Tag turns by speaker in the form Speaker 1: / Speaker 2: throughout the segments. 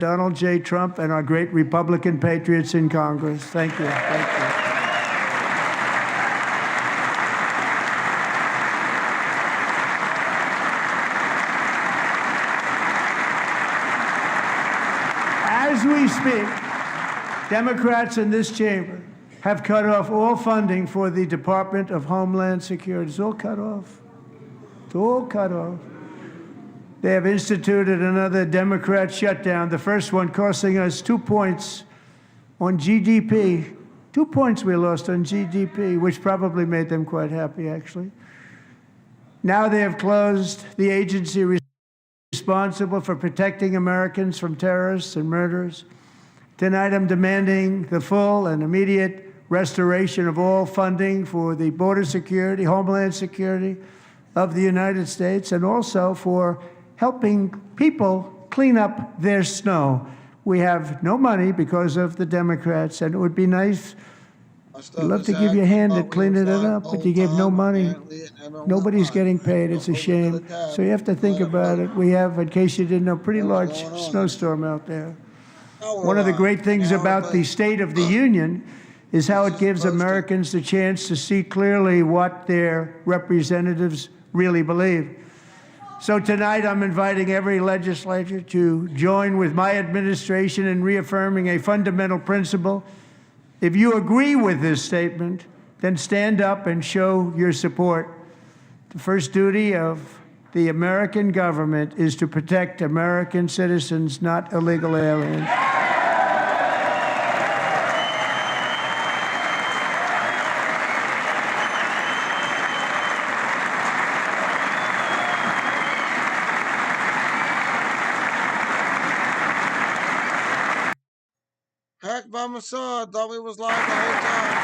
Speaker 1: Donald J. Trump and our great Republican patriots in Congress. Thank you. Thank you. As we speak, Democrats in this chamber have cut off all funding for the Department of Homeland Security. It's all cut off. It's all cut off. They have instituted another Democrat shutdown, the first one costing us 2 points on GDP. 2 points we lost on GDP, which probably made them quite happy, actually. Now they have closed the agency responsible for protecting Americans from terrorists and murderers. Tonight I'm demanding the full and immediate restoration of all funding for the border security, Homeland Security of the United States, and also for helping people clean up their snow. We have no money because of the Democrats, and it would be nice. I'd love to give you a hand at cleaning it up, but you gave no money. Nobody's getting paid. It's a shame. So you have to think about it. We have, in case you didn't know, a pretty large snowstorm out there. One of the great things about the State of the Union is how it gives Americans the chance to see clearly what their representatives really believe. So tonight I'm inviting every legislator to join with my administration in reaffirming a fundamental principle. If you agree with this statement, then stand up and show your support. The first duty of the American government is to protect American citizens, not illegal aliens.
Speaker 2: Hacked by Mossad. Thought we was live the whole time.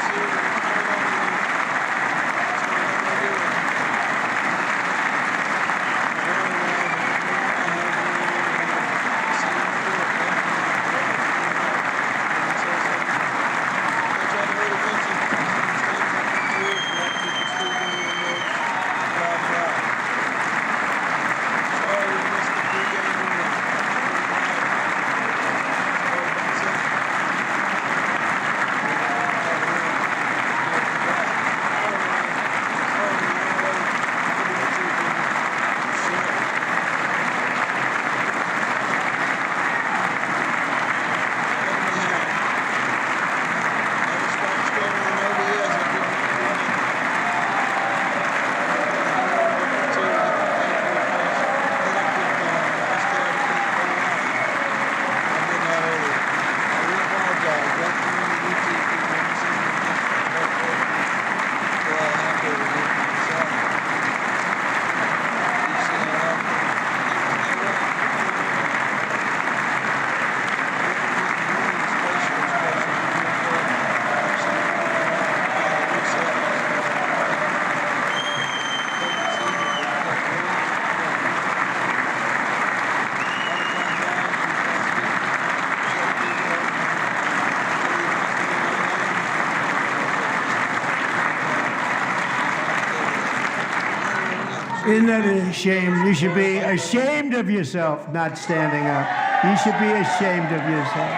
Speaker 1: Isn't that a shame? You should be ashamed of yourself not standing up. You should be ashamed of yourself.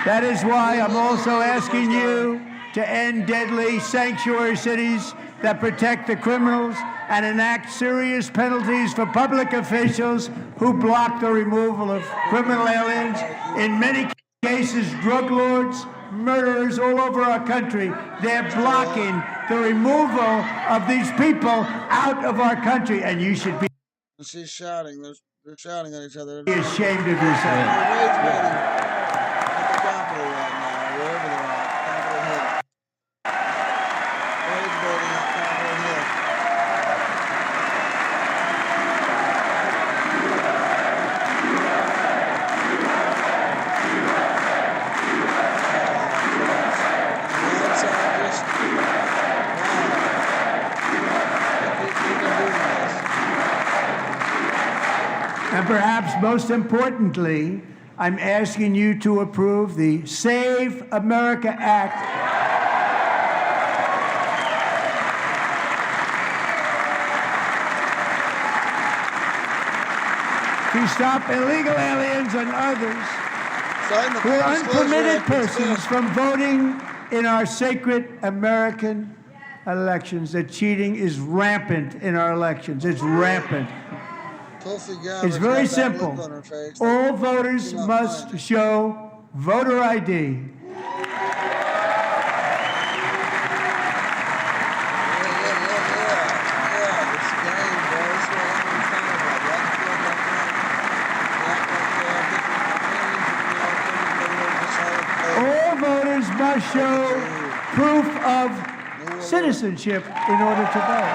Speaker 1: That is why I'm also asking you to end deadly sanctuary cities that protect the criminals and enact serious penalties for public officials who block the removal of criminal aliens. In many cases, drug lords, murderers all over our country, they're blocking the removal of these people out of our country, and you should be
Speaker 2: She's shouting. They're shouting at each other.
Speaker 1: Be ashamed of yourself.
Speaker 2: At the Capitol right now, wherever they're at, Capitol Hill. Rage voting at Capitol Hill.
Speaker 1: And perhaps most importantly, I'm asking you to approve the Save America Act. To stop illegal aliens and others
Speaker 2: Sign the
Speaker 1: who are
Speaker 2: full disclosure
Speaker 1: unpermitted
Speaker 2: act instead.
Speaker 1: persons from voting in our sacred American elections. That cheating is rampant in our elections. It's rampant.
Speaker 2: Tulsi Gabbard's
Speaker 1: It's very
Speaker 2: got that look
Speaker 1: simple.
Speaker 2: on her face.
Speaker 1: All voters
Speaker 2: You're not
Speaker 1: must
Speaker 2: fine.
Speaker 1: show voter ID.
Speaker 2: Yeah, yeah, this game, bro. That's what I'm talking about. Y'all can feel like that. Act like you have different opinions, and you know,
Speaker 1: All voters must show proof of citizenship in order to vote.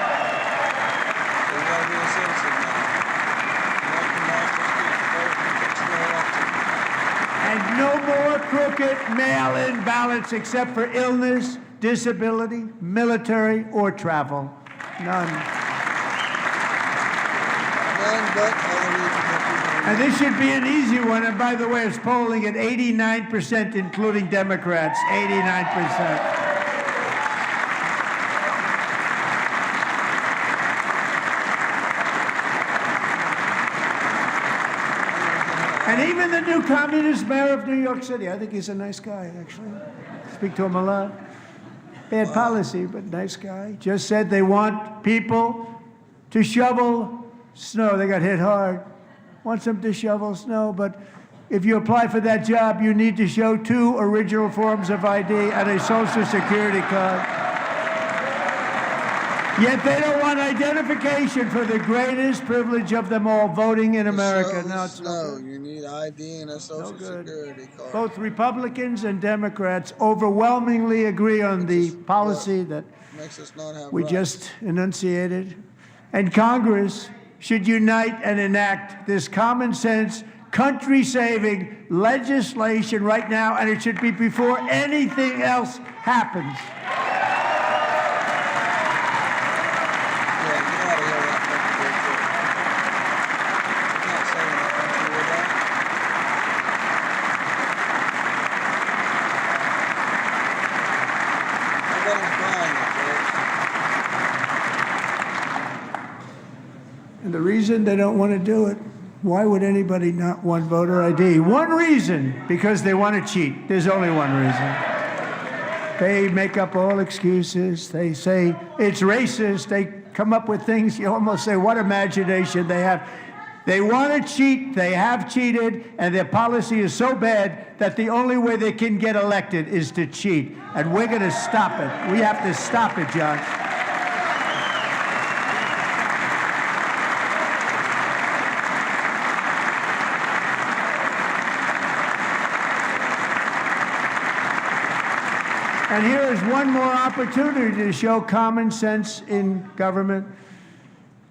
Speaker 2: you gotta be a citizen now. Not the master street, vote and fix no election.
Speaker 1: And no more crooked mail-in ballots except for illness, disability, military, or travel. None.
Speaker 2: None but other reasons that people
Speaker 1: And this should be an easy one. And by the way, it's polling at 89%, including Democrats. 89%. And even the new communist mayor of New York City, I think he's a nice guy, actually. Speak to him a lot. Bad policy, but nice guy. Just said they want people to shovel snow. They got hit hard. Wants them to shovel snow, but if you apply for that job, you need to show 2 original forms of ID and a Social Security card. Yet they don't want identification for the greatest privilege of them all, voting in America. No, it's no
Speaker 2: no,
Speaker 1: good.
Speaker 2: you need ID and a social
Speaker 1: good.
Speaker 2: security card.
Speaker 1: Both Republicans and Democrats overwhelmingly agree on the policy that
Speaker 2: Makes us not have
Speaker 1: we
Speaker 2: rights.
Speaker 1: just enunciated. And Congress should unite and enact this common sense, country-saving legislation right now, and it should be before anything else happens.
Speaker 2: Yeah, get out of here, that fucking bullshit. I'm not saying that, don't you hear that? Nobody's buying it, folks.
Speaker 1: And the reason they don't want to do it, why would anybody not want voter ID? One reason, because they want to cheat. There's only one reason. They make up all excuses. They say it's racist. They come up with things you almost say, what imagination they have. They want to cheat. They have cheated, and their policy is so bad that the only way they can get elected is to cheat. And we're going to stop it. We have to stop it, John. And here is one more opportunity to show common sense in government.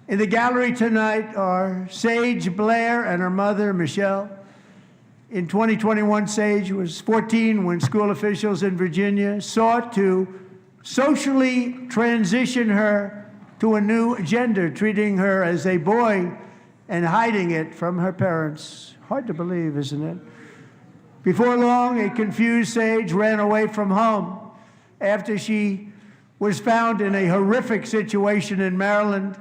Speaker 1: In the gallery tonight are Sage Blair and her mother, Michelle. In 2021, Sage was 14 when school officials in Virginia sought to socially transition her to a new gender, treating her as a boy and hiding it from her parents. Hard to believe, isn't it? Before long, a confused Sage ran away from home after she was found in a horrific situation in Maryland.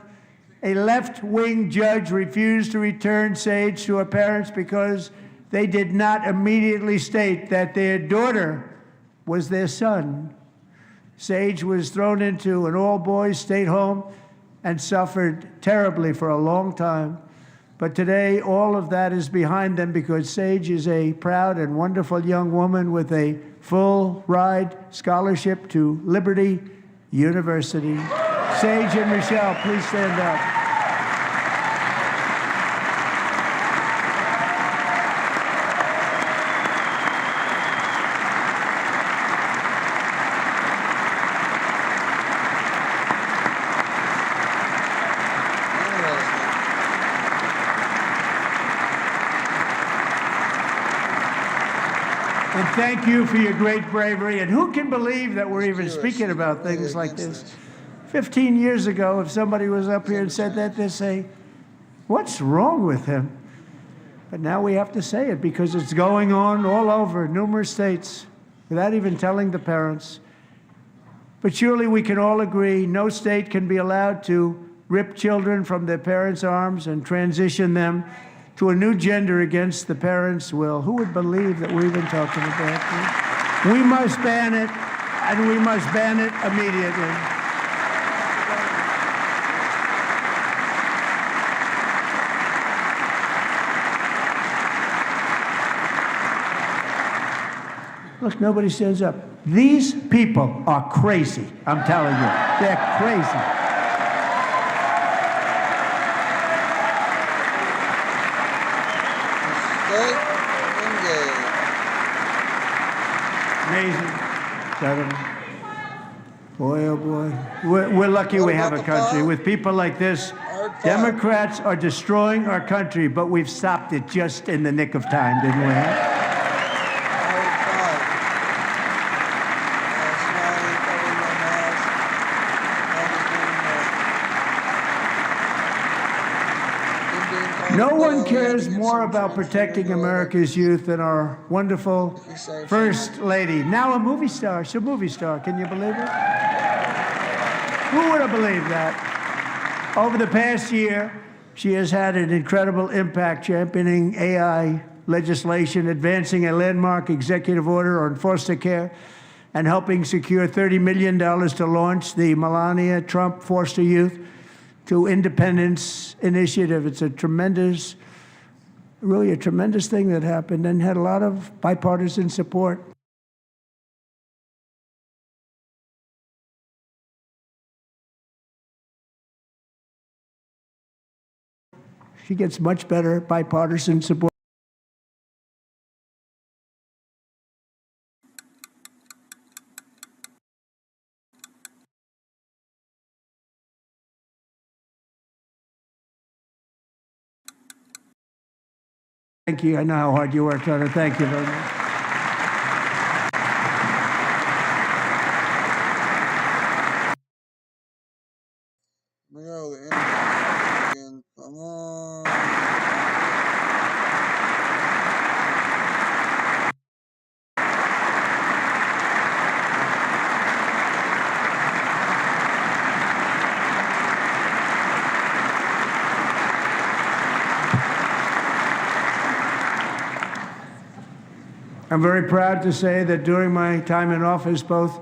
Speaker 1: A left-wing judge refused to return Sage to her parents because they did not immediately state that their daughter was their son. Sage was thrown into an all-boys state home and suffered terribly for a long time. But today, all of that is behind them because Sage is a proud and wonderful young woman with a full-ride scholarship to Liberty University. Sage and Michelle, please stand up. And thank you for your great bravery. And who can believe that we're even speaking about things like this? 15 years ago, if somebody was up here and said that, they'd say, what's wrong with him? But now we have to say it because it's going on all over numerous states without even telling the parents. But surely we can all agree no state can be allowed to rip children from their parents' arms and transition them to a new gender against the parents' will. Who would believe that we've been talking about this? We must ban it, and we must ban it immediately. Look, nobody stands up. These people are crazy, I'm telling you. They're crazy.
Speaker 2: Stay engaged.
Speaker 1: Amazing. Gentlemen. Boy, oh boy. We're lucky we have a country. With people like this, Democrats are destroying our country, but we've stopped it just in the nick of time, didn't we? No one cares more about protecting America's youth than our wonderful First Lady. Now a movie star. She's a movie star. Can you believe it? Who would have believed that? Over the past year, she has had an incredible impact championing AI legislation, advancing a landmark executive order on foster care, and helping secure $30 million to launch the Melania Trump Foster Youth to Independence Initiative. It's a tremendous, really a tremendous thing that happened and had a lot of bipartisan support. She gets much better bipartisan support. Thank you. I know how hard you worked on it. Thank you very much.
Speaker 2: Miguel, the again. Come on.
Speaker 1: I'm very proud to say that during my time in office, both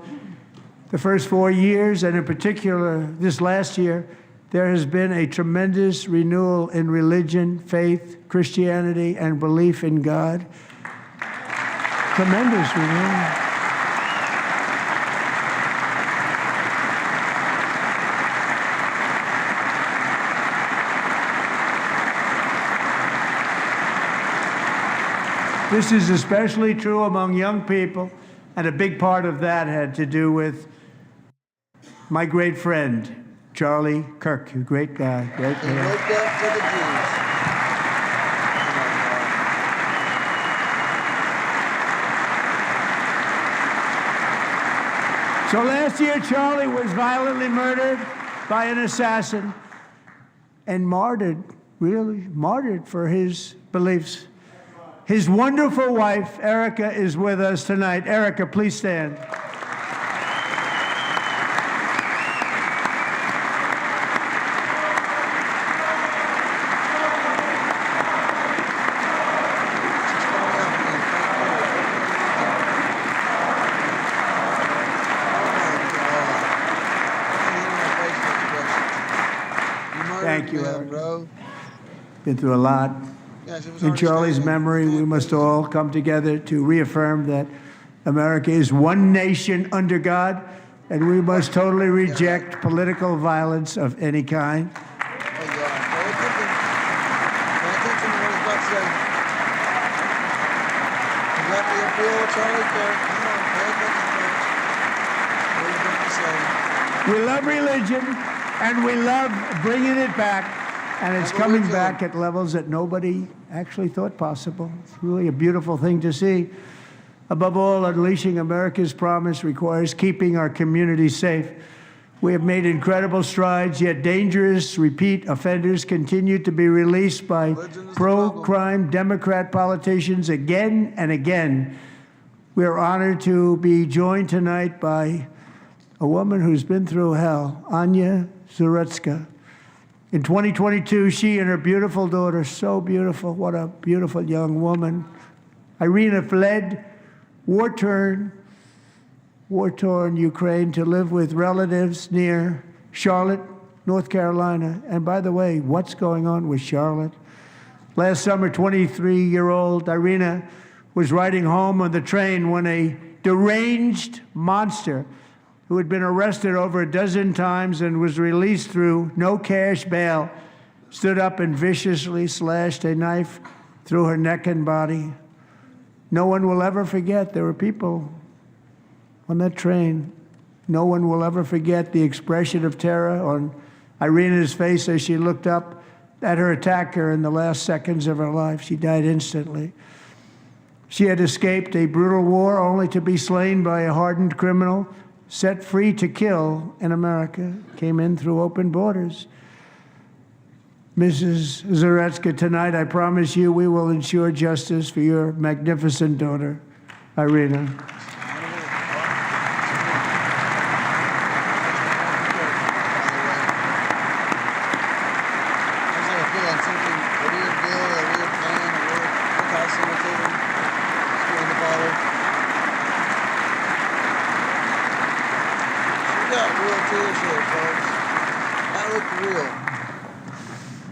Speaker 1: the first 4 years and in particular this last year, there has been a tremendous renewal in religion, faith, Christianity, and belief in God. Tremendous renewal. This is especially true among young people, and a big part of that had to do with my great friend, Charlie Kirk, a great guy, great
Speaker 2: He
Speaker 1: man.
Speaker 2: woke up to the Jews.
Speaker 1: So last year, Charlie was violently murdered by an assassin and martyred, really martyred for his beliefs. His wonderful wife, Erica, is with us tonight. Erica, please stand. Thank you, Erica.
Speaker 2: Bro.
Speaker 1: Been through a lot.
Speaker 2: Yes, it was
Speaker 1: In
Speaker 2: our
Speaker 1: Charlie's
Speaker 2: understanding.
Speaker 1: memory, we must all come together to reaffirm that America is one nation under God, and we must totally reject political violence of any kind.
Speaker 2: Oh, God. Pay attention. Pay attention to what he's about to say. You got the appeal, Charlie Kirk. Come on, pay attention to what he's about to say.
Speaker 1: We love religion, and we love bringing it back, and it's coming back at levels that nobody actually thought possible. It's really a beautiful thing to see. Above all, unleashing America's promise requires keeping our communities safe. We have made incredible strides, yet dangerous repeat offenders continue to be released by pro-crime Democrat politicians again and again. We are honored to be joined tonight by a woman who's been through hell, Anya Zarutska. In 2022, she and her beautiful daughter, so beautiful, what a beautiful young woman, Irina fled war-torn Ukraine to live with relatives near Charlotte, North Carolina. And by the way, what's going on with Charlotte? Last summer, 23-year-old Irina was riding home on the train when a deranged monster who had been arrested over a dozen times and was released through no cash bail stood up and viciously slashed a knife through her neck and body. No one will ever forget. There were people on that train. No one will ever forget the expression of terror on Irina's face as she looked up at her attacker in the last seconds of her life. She died instantly. She had escaped a brutal war only to be slain by a hardened criminal set free to kill in America. Came in through open borders. Mrs. Zaretsky, tonight I promise you we will ensure justice for your magnificent daughter, Irina.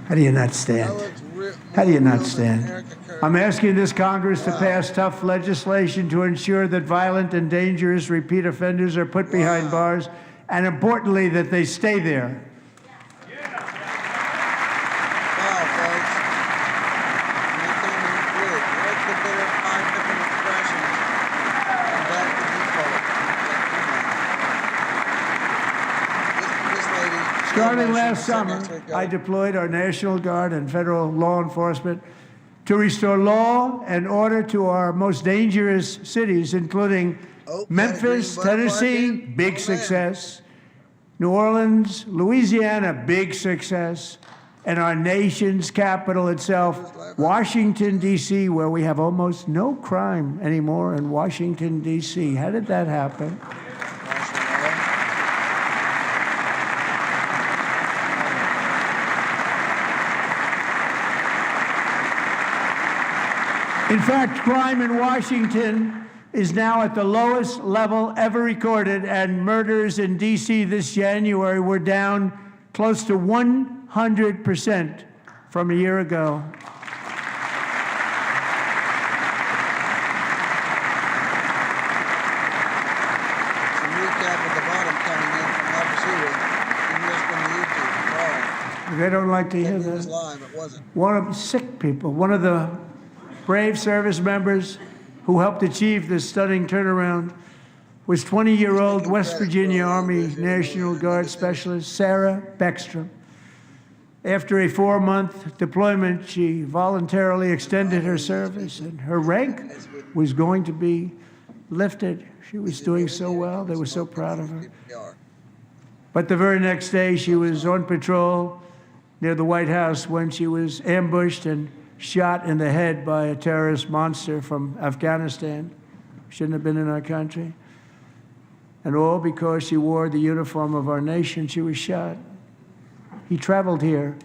Speaker 1: How do you not stand? How do you not stand? I'm asking this Congress to pass tough legislation to ensure that violent and dangerous repeat offenders are put behind bars, and importantly, that they stay there. Starting last summer, I deployed our National Guard and federal law enforcement to restore law and order to our most dangerous cities, including Memphis, Tennessee, big success, New Orleans, Louisiana, big success, and our nation's capital itself, Washington, D.C., where we have almost no crime anymore in Washington, D.C. How did that happen? In fact, crime in Washington is now at the lowest level ever recorded, and murders in D.C. this January were down close to 100% from a year ago.
Speaker 2: Some recap at the bottom coming in from Albacete.
Speaker 1: They don't like to hear
Speaker 2: It was
Speaker 1: that.
Speaker 2: live, it wasn't.
Speaker 1: One of sick people, one of the brave service members who helped achieve this stunning turnaround was 20-year-old West Virginia Army National Guard Specialist Sarah Beckstrom. After a 4-month deployment, she voluntarily extended her service, and her rank was going to be lifted. She was doing so well. They were so proud of her. But the very next day, she was on patrol near the White House when she was ambushed and shot in the head by a terrorist monster from Afghanistan. Shouldn't have been in our country. And all because she wore the uniform of our nation, she was shot. He traveled here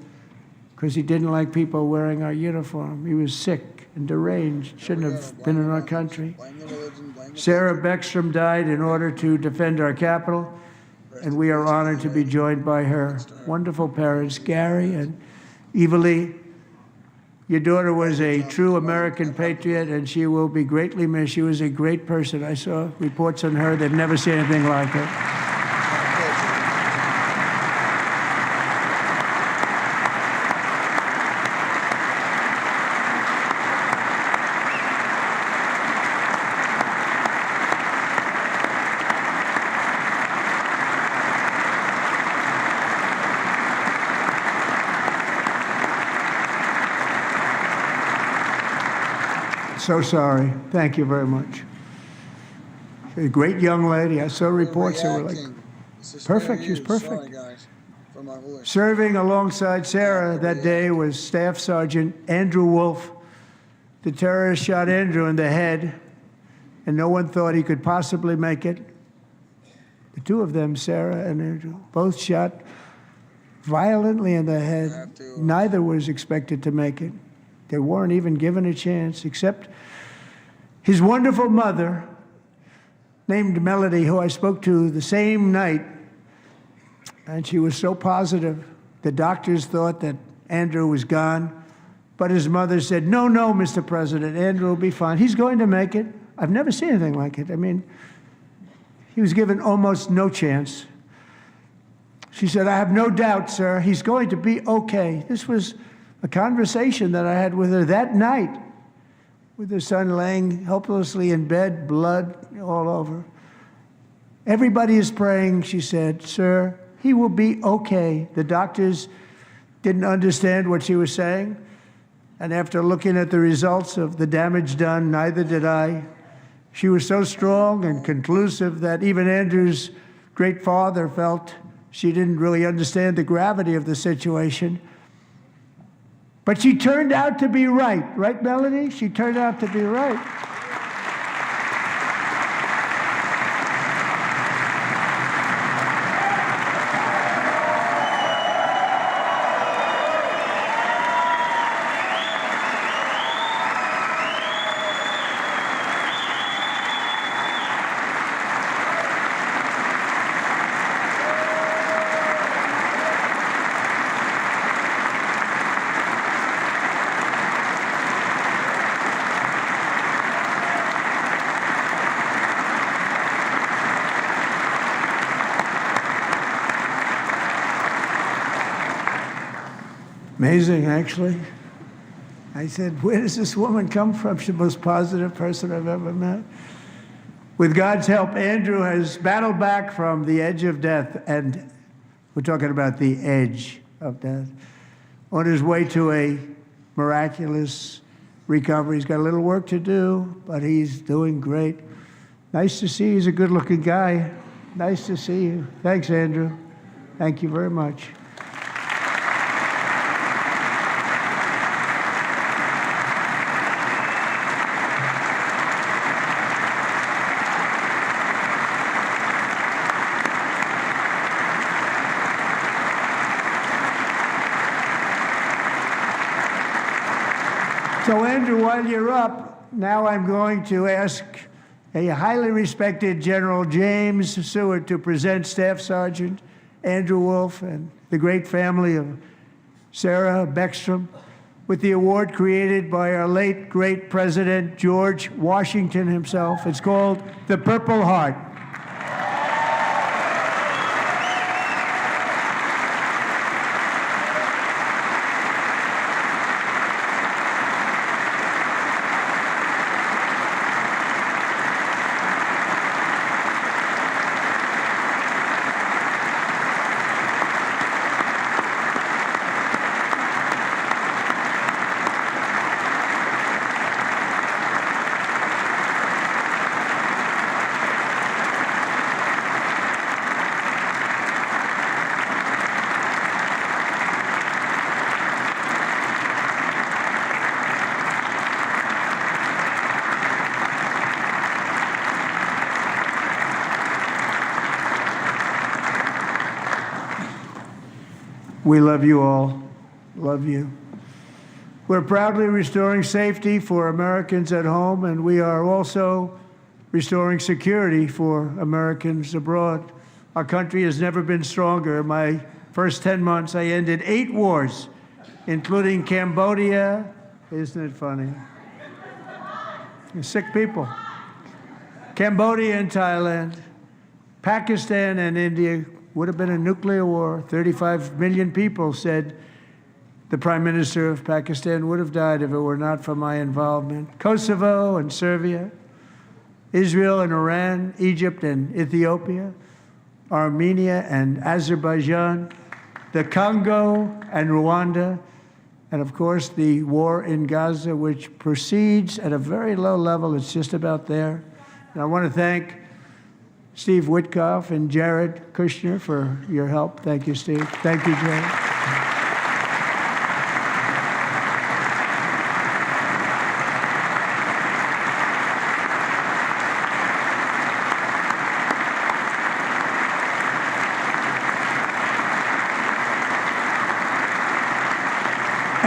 Speaker 1: because he didn't like people wearing our uniform. He was sick and deranged, shouldn't have been in our country. Sarah Beckstrom died in order to defend our capital, and we are honored to be joined by her wonderful parents, Gary and Eva Lee. Your daughter was a true American patriot, and she will be greatly missed. She was a great person. I saw reports on her. They've never seen anything like her. So sorry. Thank you very much. A great young lady. I saw reports that were like perfect. She was perfect. Serving alongside Sarah that day was Staff Sergeant Andrew Wolf. The terrorist shot Andrew in the head, and no one thought he could possibly make it. The two of them, Sarah and Andrew, both shot violently in the
Speaker 2: have
Speaker 1: head.
Speaker 2: to,
Speaker 1: Neither was expected to make it. They weren't even given a chance, except his wonderful mother, named Melody, who I spoke to the same night, and she was so positive. The doctors thought that Andrew was gone, but his mother said, no, no, Mr. President, Andrew will be fine. He's going to make it. I've never seen anything like it. I mean, he was given almost no chance. She said, I have no doubt, sir, he's going to be okay. This was a conversation that I had with her that night, with her son laying helplessly in bed, blood all over. Everybody is praying, she said, sir, he will be okay. The doctors didn't understand what she was saying. And after looking at the results of the damage done, neither did I. She was so strong and conclusive that even Andrew's great father felt she didn't really understand the gravity of the situation. But she turned out to be right. Right, Melody? She turned out to be right. Amazing, actually. I said, where does this woman come from? She's the most positive person I've ever met. With God's help, Andrew has battled back from the edge of death, and we're talking about the edge of death, on his way to a miraculous recovery. He's got a little work to do, but he's doing great. Nice to see you. He's a good-looking guy. Nice to see you. Thanks, Andrew. Thank you very much. So, Andrew, while you're up, now I'm going to ask a highly respected General James Seward to present Staff Sergeant Andrew Wolf and the great family of Sarah Beckstrom with the award created by our late, great President George Washington himself. It's called the Purple Heart. We love you all. Love you. We're proudly restoring safety for Americans at home, and we are also restoring security for Americans abroad. Our country has never been stronger. In my first 10 months, I ended 8 wars, including Cambodia. Isn't it funny? Sick people. Cambodia and Thailand, Pakistan and India. Would have been a nuclear war. 35 million people, said the Prime Minister of Pakistan, would have died if it were not for my involvement. Kosovo and Serbia, Israel and Iran, Egypt and Ethiopia, Armenia and Azerbaijan, the Congo and Rwanda, and of course the war in Gaza, which proceeds at a very low level. It's just about there. And I want to thank Steve Witkoff and Jared Kushner for your help. Thank you, Steve. Thank you, Jared.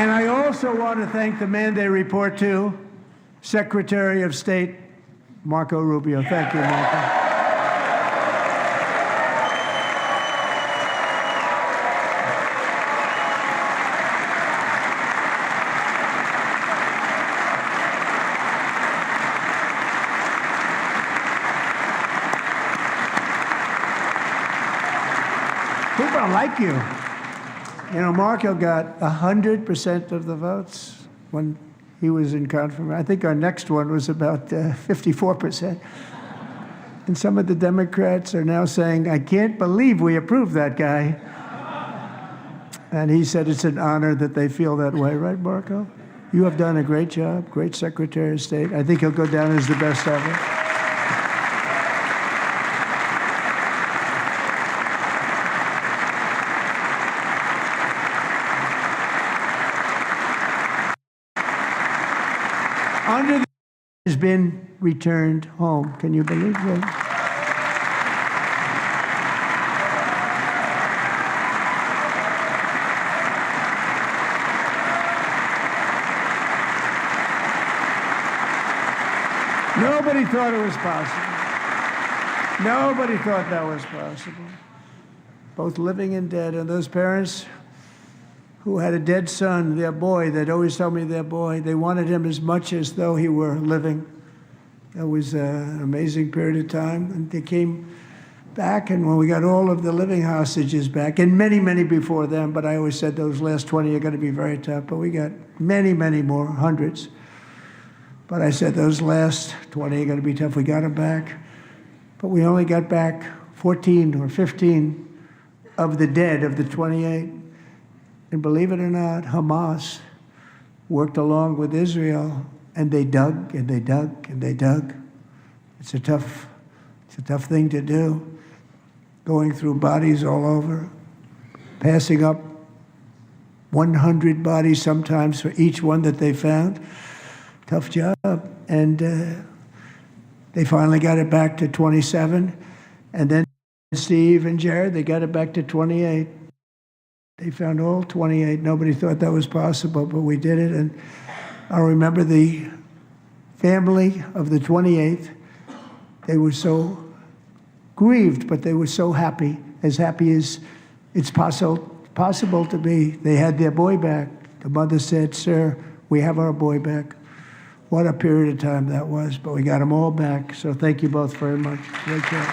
Speaker 1: And I also want to thank the man they report to, Secretary of State Marco Rubio. Thank you, Marco. People like you. You know, Marco got 100% of the votes when he was in confirmation. I think our next one was about 54%. And some of the Democrats are now saying, I can't believe we approved that guy. And he said it's an honor that they feel that way, right, Marco? You have done a great job, great Secretary of State. I think he'll go down as the best ever. Under the has been returned home. Can you believe that? Nobody thought it was possible. Nobody thought that was possible. Both living and dead. And those parents who had a dead son, their boy, they'd always tell me their boy, they wanted him as much as though he were living. That was an amazing period of time. And they came back, and when we got all of the living hostages back, and many, many before them, but I always said those last 20 are going to be very tough, but we got many, many more, hundreds. But I said those last 20 are going to be tough. We got them back. But we only got back 14 or 15 of the dead of the 28. And believe it or not, Hamas worked along with Israel, and they dug and they dug and they dug. It's a tough thing to do, going through bodies all over, passing up 100 bodies sometimes for each one that they found. Tough job. And they finally got it back to 27. And then Steve and Jared, they got it back to 28. They found all 28. Nobody thought that was possible, but we did it. And I remember the family of the 28th. They were so grieved, but they were so happy as it's possible to be. They had their boy back. The mother said, "Sir, we have our boy back." What a period of time that was, but we got them all back. So thank you both very much. Great job.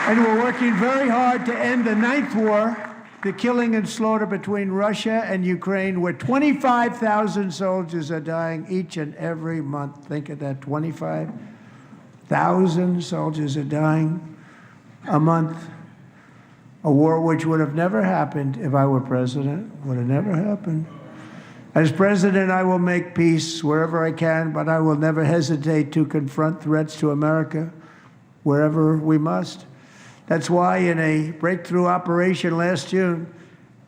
Speaker 1: And we're working very hard to end the 9th war, the killing and slaughter between Russia and Ukraine, where 25,000 soldiers are dying each and every month. Think of that, 25,000 soldiers are dying a month. A war which would have never happened if I were president, would have never happened. As president, I will make peace wherever I can, but I will never hesitate to confront threats to America wherever we must. That's why in a breakthrough operation last June,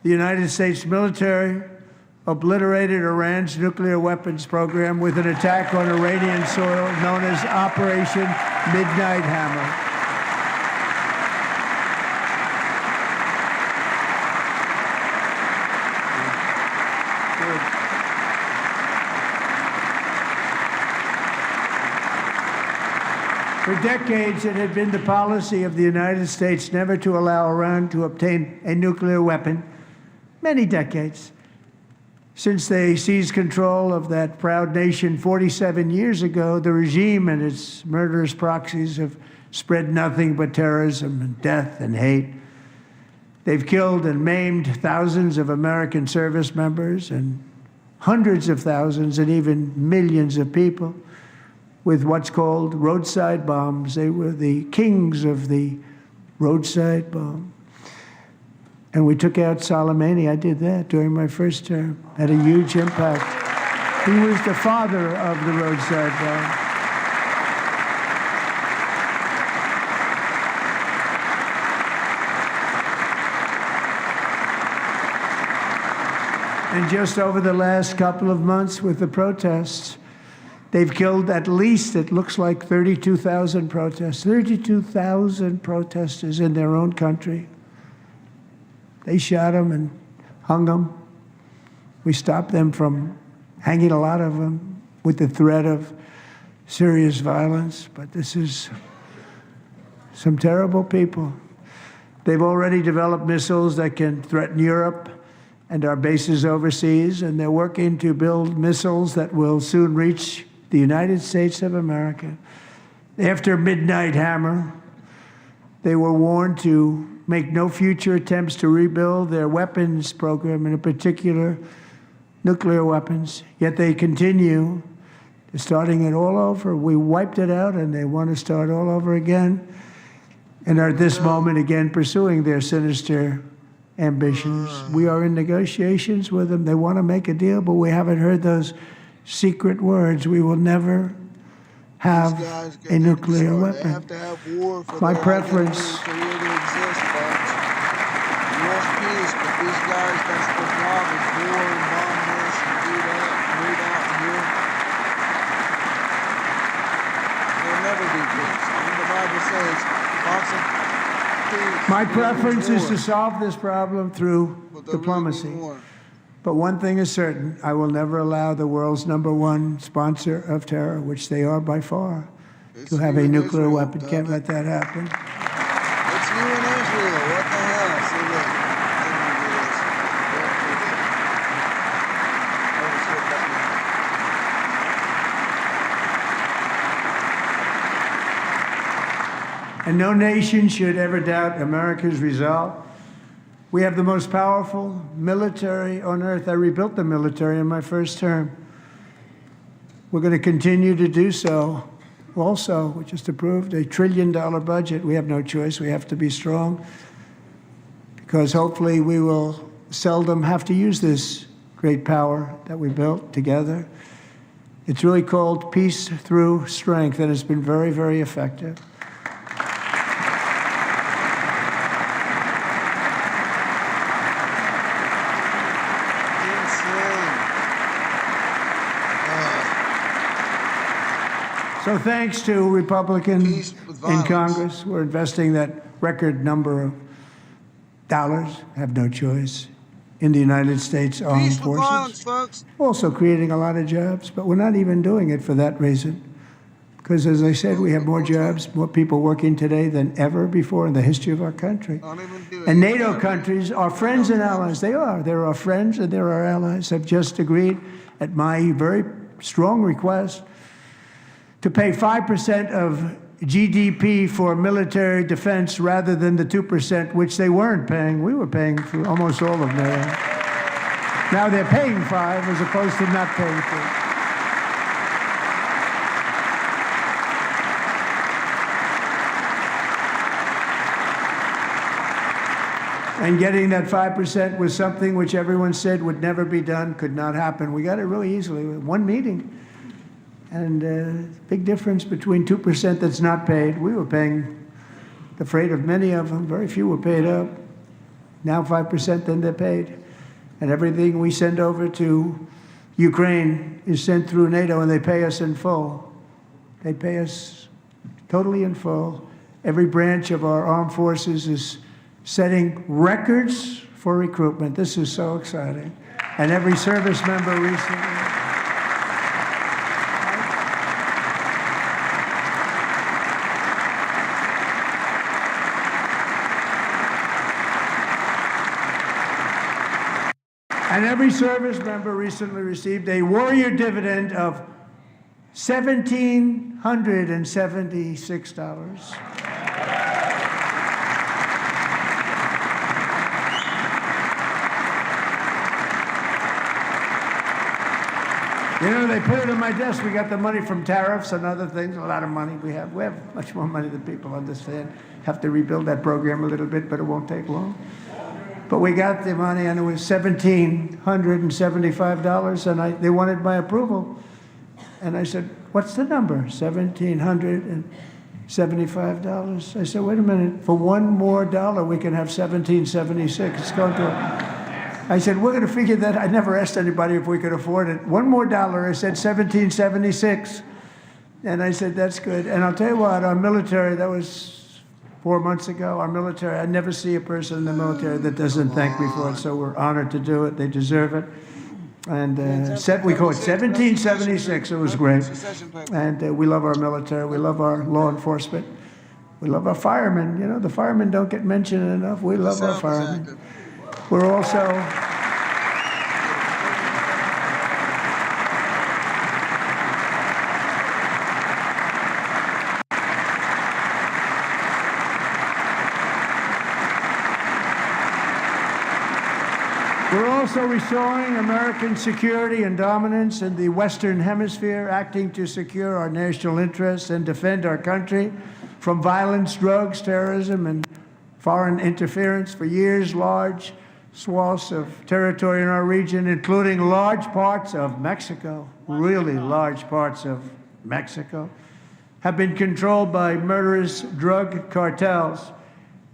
Speaker 1: the United States military obliterated Iran's nuclear weapons program with an attack on Iranian soil known as Operation Midnight Hammer. For decades, it had been the policy of the United States never to allow Iran to obtain a nuclear weapon. Many decades. Since they seized control of that proud nation 47 years ago, the regime and its murderous proxies have spread nothing but terrorism and death and hate. They've killed and maimed thousands of American service members and hundreds of thousands and even millions of people with what's called roadside bombs. They were the kings of the roadside bomb. And we took out Soleimani. I did that during my first term. Had a huge impact. He was the father of the roadside bomb. And just over the last couple of months with the protests, They've killed at least, it looks like, 32,000 protesters. 32,000 protesters in their own country. They shot them and hung them. We stopped them from hanging a lot of them with the threat of serious violence. But this is some terrible people. They've already developed missiles that can threaten Europe and our bases overseas, and they're working to build missiles that will soon reach the United States of America. After Midnight Hammer, they were warned to make no future attempts to rebuild their weapons program, and in particular, nuclear weapons. Yet they continue, starting it all over. We wiped it out, and they want to start all over again, and are at this moment again pursuing their sinister ambitions. We are in negotiations with them. They want to make a deal, but we haven't heard those secret words. We will never have a nuclear weapon.
Speaker 2: They have to have war for
Speaker 1: My
Speaker 2: their
Speaker 1: preference.
Speaker 2: identity to really exist, folks. You want peace, but these guys, that's their job, is war and bomb this and do that and do that and here. There'll never be peace. I mean, the Bible says, lots of peace.
Speaker 1: My
Speaker 2: there
Speaker 1: preference is
Speaker 2: war.
Speaker 1: to solve this problem through
Speaker 2: But there'll
Speaker 1: diplomacy.
Speaker 2: really be war.
Speaker 1: But one thing is certain, I will never allow the world's #1 sponsor of terror, which they are by far,
Speaker 2: It's
Speaker 1: to have
Speaker 2: you
Speaker 1: a
Speaker 2: and
Speaker 1: nuclear
Speaker 2: Israel,
Speaker 1: weapon. Can't
Speaker 2: damn
Speaker 1: let
Speaker 2: it.
Speaker 1: that happen.
Speaker 2: It's you and Israel. What the hell? See, look. Let me do this. Don't do this. Notice what that means.
Speaker 1: And no nation should ever doubt America's resolve. We have the most powerful military on earth. I rebuilt the military in my first term. We're going to continue to do so. Also, we just approved a $1 trillion budget. We have no choice. We have to be strong because hopefully we will seldom have to use this great power that we built together. It's really called peace through strength, and it's been very, very effective. So thanks to Republicans
Speaker 2: Peace with
Speaker 1: in
Speaker 2: violence.
Speaker 1: Congress, we're investing that record number of dollars, have no choice, in the United States Armed
Speaker 2: Peace with violence,
Speaker 1: Forces.
Speaker 2: folks.
Speaker 1: Also creating a lot of jobs, but we're not even doing it for that reason. Because as I said, we have more jobs, more people working today than ever before in the history of our country.
Speaker 2: Don't even do it.
Speaker 1: And NATO countries, our friends and allies, they are. They're our friends and they're our allies, have just agreed at my very strong request to pay 5% of GDP for military defense rather than the 2%, which they weren't paying. We were paying for almost all of NATO. Now they're paying 5 as opposed to not paying 3. And getting that 5% was something which everyone said would never be done, could not happen. We got it really easily with one meeting. And big difference between 2% that's not paid. We were paying the freight of many of them. Very few were paid up. Now 5%, then they're paid. And everything we send over to Ukraine is sent through NATO, and they pay us in full. They pay us totally in full. Every branch of our armed forces is setting records for recruitment. This is so exciting. And every service member recently. And every service member recently received a warrior dividend of $1,776. You know, they put it on my desk. We got the money from tariffs and other things, a lot of money we have. We have much more money than people understand. Have to rebuild that program a little bit, but it won't take long. But we got the money, and it was $1,775, and they wanted my approval. And I said, what's the number? $1,775. I said, wait a minute. For $1 more, we can have $1,776. It's going to I said, we're going to figure that. I never asked anybody if we could afford it. One more dollar. I said 1776. And I said, that's good. And I'll tell you what, our military, that was 4 months ago, our military, I never see a person in the military that doesn't thank me for it. So we're honored to do it. They deserve it. And we call it 1776. It was great. And we love our military. We love our law enforcement. We love our firemen. You know, the firemen don't get mentioned enough. We love our firemen. We're also restoring American security and dominance in the Western Hemisphere, acting to secure our national interests and defend our country from violence, drugs, terrorism, and foreign interference. For years, large swaths of territory in our region, including large parts of Mexico, really large parts of Mexico, have been controlled by murderous drug cartels.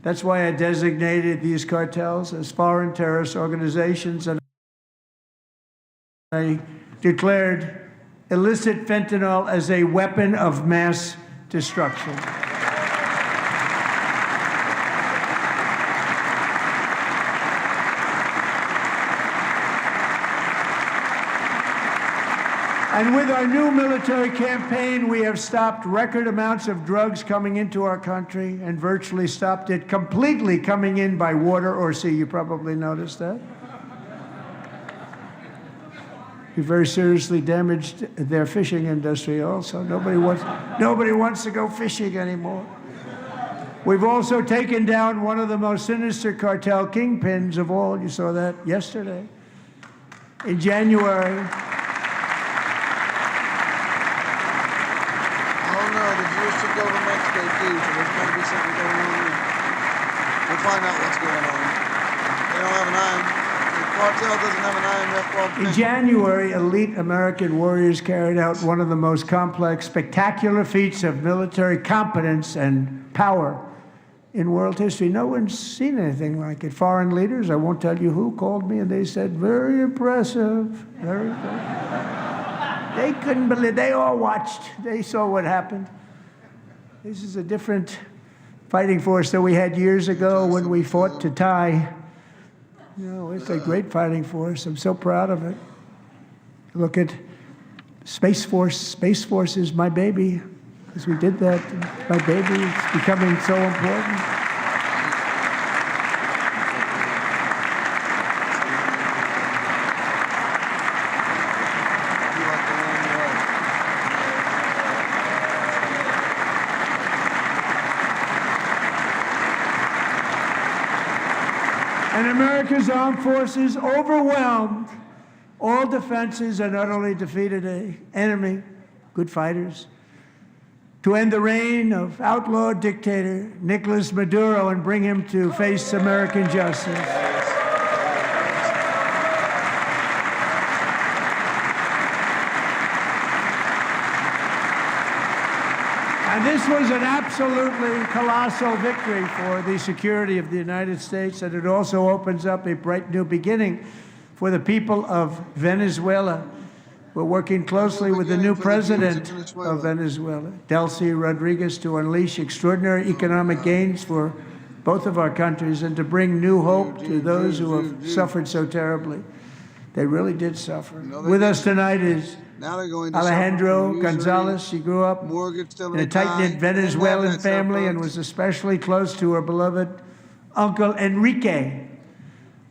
Speaker 1: That's why I designated these cartels as foreign terrorist organizations, and I declared illicit fentanyl as a weapon of mass destruction. And with our new military campaign, we have stopped record amounts of drugs coming into our country and virtually stopped it completely coming in by water or sea. You probably noticed that. We very seriously damaged their fishing industry also. Nobody wants to go fishing anymore. We've also taken down one of the most sinister cartel kingpins of all. You saw that yesterday. In January,
Speaker 2: Go to Mexico too, so there's going to be something going on there. We'll find out what's going on. They don't have an eye. The cartel doesn't have an eye in
Speaker 1: In January, elite American warriors carried out one of the most complex, spectacular feats of military competence and power in world history. No one's seen anything like it. Foreign leaders, I won't tell you who, called me and they said, very impressive, very impressive. They couldn't believe, they all watched, they saw what happened. This is a different fighting force than we had years ago when we fought to tie. You know, it's a great fighting force. I'm so proud of it. Look at Space Force. Space Force is my baby, because we did that. My baby is becoming so important. And America's armed forces overwhelmed all defenses and utterly defeated an enemy, good fighters, to end the reign of outlaw dictator Nicolas Maduro and bring him to face American justice. And this was an absolutely colossal victory for the security of the United States, and it also opens up a bright new beginning for the people of Venezuela. We're working closely with the new president of Venezuela, Delcy Rodriguez, to unleash extraordinary economic gains for both of our countries and to bring new hope to those who have suffered so terribly. They really did suffer. With us tonight is Alejandro Gonzalez. She grew up in a tight-knit Venezuelan family and was especially close to her beloved uncle Enrique.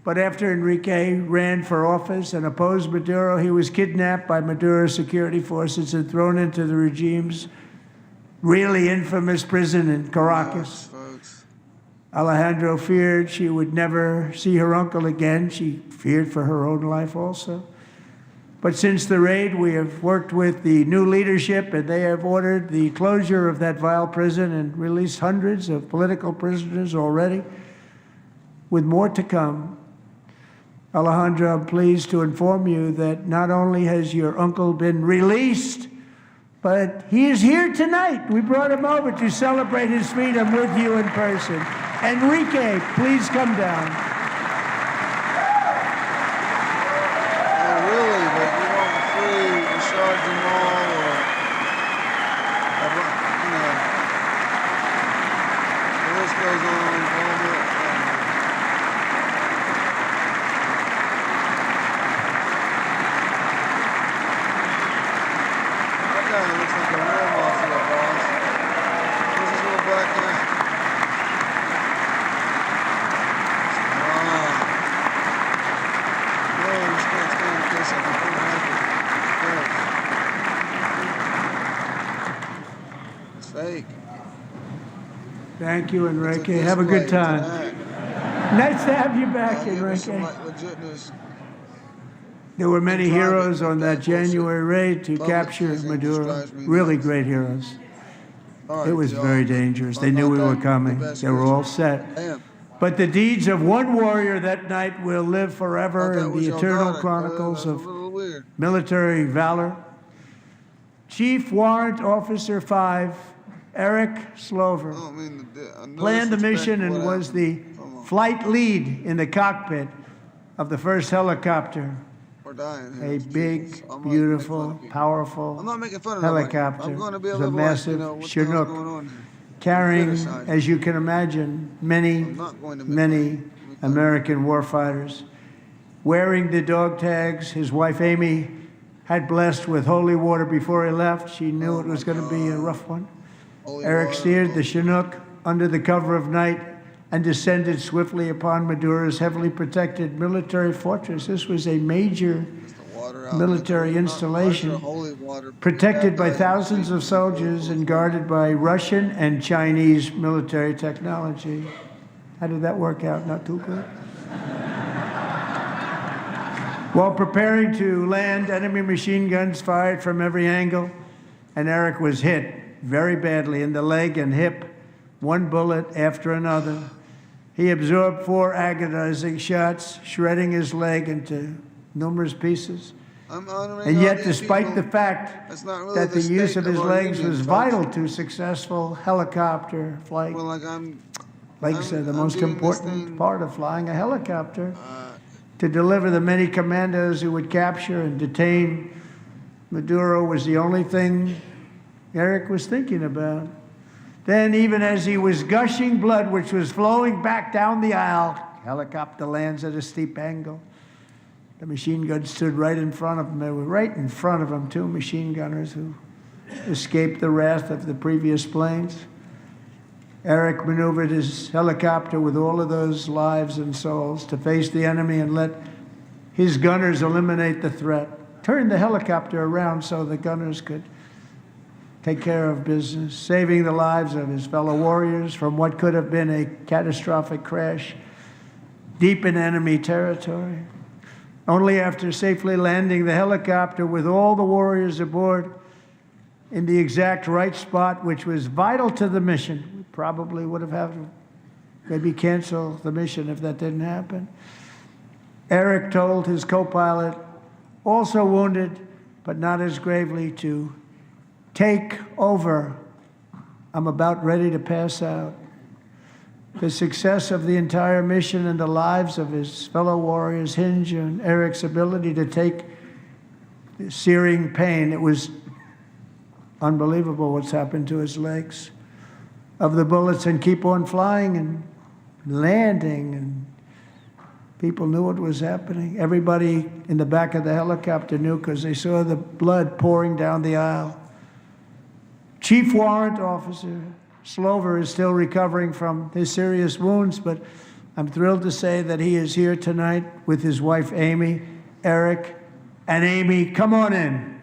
Speaker 1: But after Enrique ran for office and opposed Maduro, he was kidnapped by Maduro's security forces and thrown into the regime's really infamous prison in Caracas. Alejandro feared she would never see her uncle again. She feared for her own life also. But since the raid, we have worked with the new leadership, and they have ordered the closure of that vile prison and released hundreds of political prisoners already, with more to come. Alejandro, I'm pleased to inform you that not only has your uncle been released, but he is here tonight. We brought him over to celebrate his freedom with you in person. Enrique, please come down. Thank you, Enrique.
Speaker 2: It's a
Speaker 1: Have a good
Speaker 2: display
Speaker 1: time.
Speaker 2: tonight.
Speaker 1: Nice to have you back,
Speaker 2: Give us some
Speaker 1: Enrique.
Speaker 2: like legitness.
Speaker 1: There were many
Speaker 2: Private,
Speaker 1: heroes on that
Speaker 2: that bullshit.
Speaker 1: January raid to
Speaker 2: Public
Speaker 1: capture
Speaker 2: facing
Speaker 1: Maduro.
Speaker 2: drives me
Speaker 1: Really
Speaker 2: nuts.
Speaker 1: great heroes.
Speaker 2: All right,
Speaker 1: It was
Speaker 2: y'all.
Speaker 1: very dangerous. They
Speaker 2: I'm
Speaker 1: knew
Speaker 2: not
Speaker 1: we were
Speaker 2: that
Speaker 1: coming.
Speaker 2: the best
Speaker 1: They were all
Speaker 2: Christian.
Speaker 1: set.
Speaker 2: Damn.
Speaker 1: But the deeds of one warrior that night will live forever
Speaker 2: Thought that
Speaker 1: in
Speaker 2: was
Speaker 1: the
Speaker 2: your
Speaker 1: eternal
Speaker 2: daughter,
Speaker 1: chronicles
Speaker 2: That's
Speaker 1: of
Speaker 2: a little weird.
Speaker 1: military valor. Chief Warrant Officer 5, Eric Slover,
Speaker 2: I don't mean no
Speaker 1: planned the
Speaker 2: disrespect
Speaker 1: mission
Speaker 2: for
Speaker 1: and
Speaker 2: what
Speaker 1: was the
Speaker 2: happened. Come on.
Speaker 1: flight lead in the cockpit of the first helicopter,
Speaker 2: We're dying here.
Speaker 1: a
Speaker 2: Jesus.
Speaker 1: big,
Speaker 2: I'm not making fun
Speaker 1: beautiful,
Speaker 2: of people.
Speaker 1: powerful
Speaker 2: I'm not making fun of nobody.
Speaker 1: helicopter.
Speaker 2: I'm going to be a
Speaker 1: It was a
Speaker 2: little like,
Speaker 1: massive
Speaker 2: what the hell's
Speaker 1: Chinook
Speaker 2: going on here?
Speaker 1: carrying,
Speaker 2: Criticize.
Speaker 1: as you can imagine, many,
Speaker 2: I'm not going to make
Speaker 1: many
Speaker 2: fun.
Speaker 1: American warfighters. Wearing the dog tags, his wife Amy had blessed with holy water before he left. She knew it was going to be a rough one.
Speaker 2: Holy
Speaker 1: Eric
Speaker 2: water.
Speaker 1: steered the Chinook under the cover of night and descended swiftly upon Maduro's heavily protected military fortress. This was a major
Speaker 2: It's the water out.
Speaker 1: military
Speaker 2: Not
Speaker 1: installation,
Speaker 2: Russia, holy water.
Speaker 1: protected by
Speaker 2: Baptized
Speaker 1: thousands of
Speaker 2: people.
Speaker 1: soldiers and guarded by Russian and Chinese military technology. How did that work out? Not too good. While preparing to land, enemy machine guns fired from every angle, and Eric was hit very badly in the leg and hip, one bullet after another. He absorbed 4 agonizing shots, shredding his leg into numerous pieces.
Speaker 2: I'm honoring
Speaker 1: And
Speaker 2: all
Speaker 1: yet,
Speaker 2: these
Speaker 1: despite
Speaker 2: people.
Speaker 1: the fact
Speaker 2: That's not really
Speaker 1: that the use
Speaker 2: state
Speaker 1: of his
Speaker 2: our
Speaker 1: legs
Speaker 2: union,
Speaker 1: was
Speaker 2: folks.
Speaker 1: vital to successful helicopter flight,
Speaker 2: Well, like I'm
Speaker 1: legs are the
Speaker 2: I'm
Speaker 1: most
Speaker 2: doing this
Speaker 1: important
Speaker 2: thing,
Speaker 1: part of flying a helicopter. To deliver the many commandos who would capture and detain Maduro was the only thing Eric was thinking about. Then, even as he was gushing blood, which was flowing back down the aisle, helicopter lands at a steep angle. The machine gun stood right in front of him. They were right in front of him, 2 machine gunners who escaped the wrath of the previous planes. Eric maneuvered his helicopter with all of those lives and souls to face the enemy and let his gunners eliminate the threat. Turned the helicopter around so the gunners could take care of business, saving the lives of his fellow warriors from what could have been a catastrophic crash deep in enemy territory. Only after safely landing the helicopter with all the warriors aboard in the exact right spot, which was vital to the mission. We probably would have had to maybe cancel the mission if that didn't happen. Eric told his co-pilot, also wounded, but not as gravely, to take over. I'm about ready to pass out. The success of the entire mission and the lives of his fellow warriors hinge on Eric's ability to take the searing pain. It was unbelievable what's happened to his legs of the bullets and keep on flying and landing, and people knew what was happening. Everybody in the back of the helicopter knew because they saw the blood pouring down the aisle. Chief Warrant Officer Slover is still recovering from his serious wounds, but I'm thrilled to say that he is here tonight with his wife Amy, Eric, and Amy, come on in.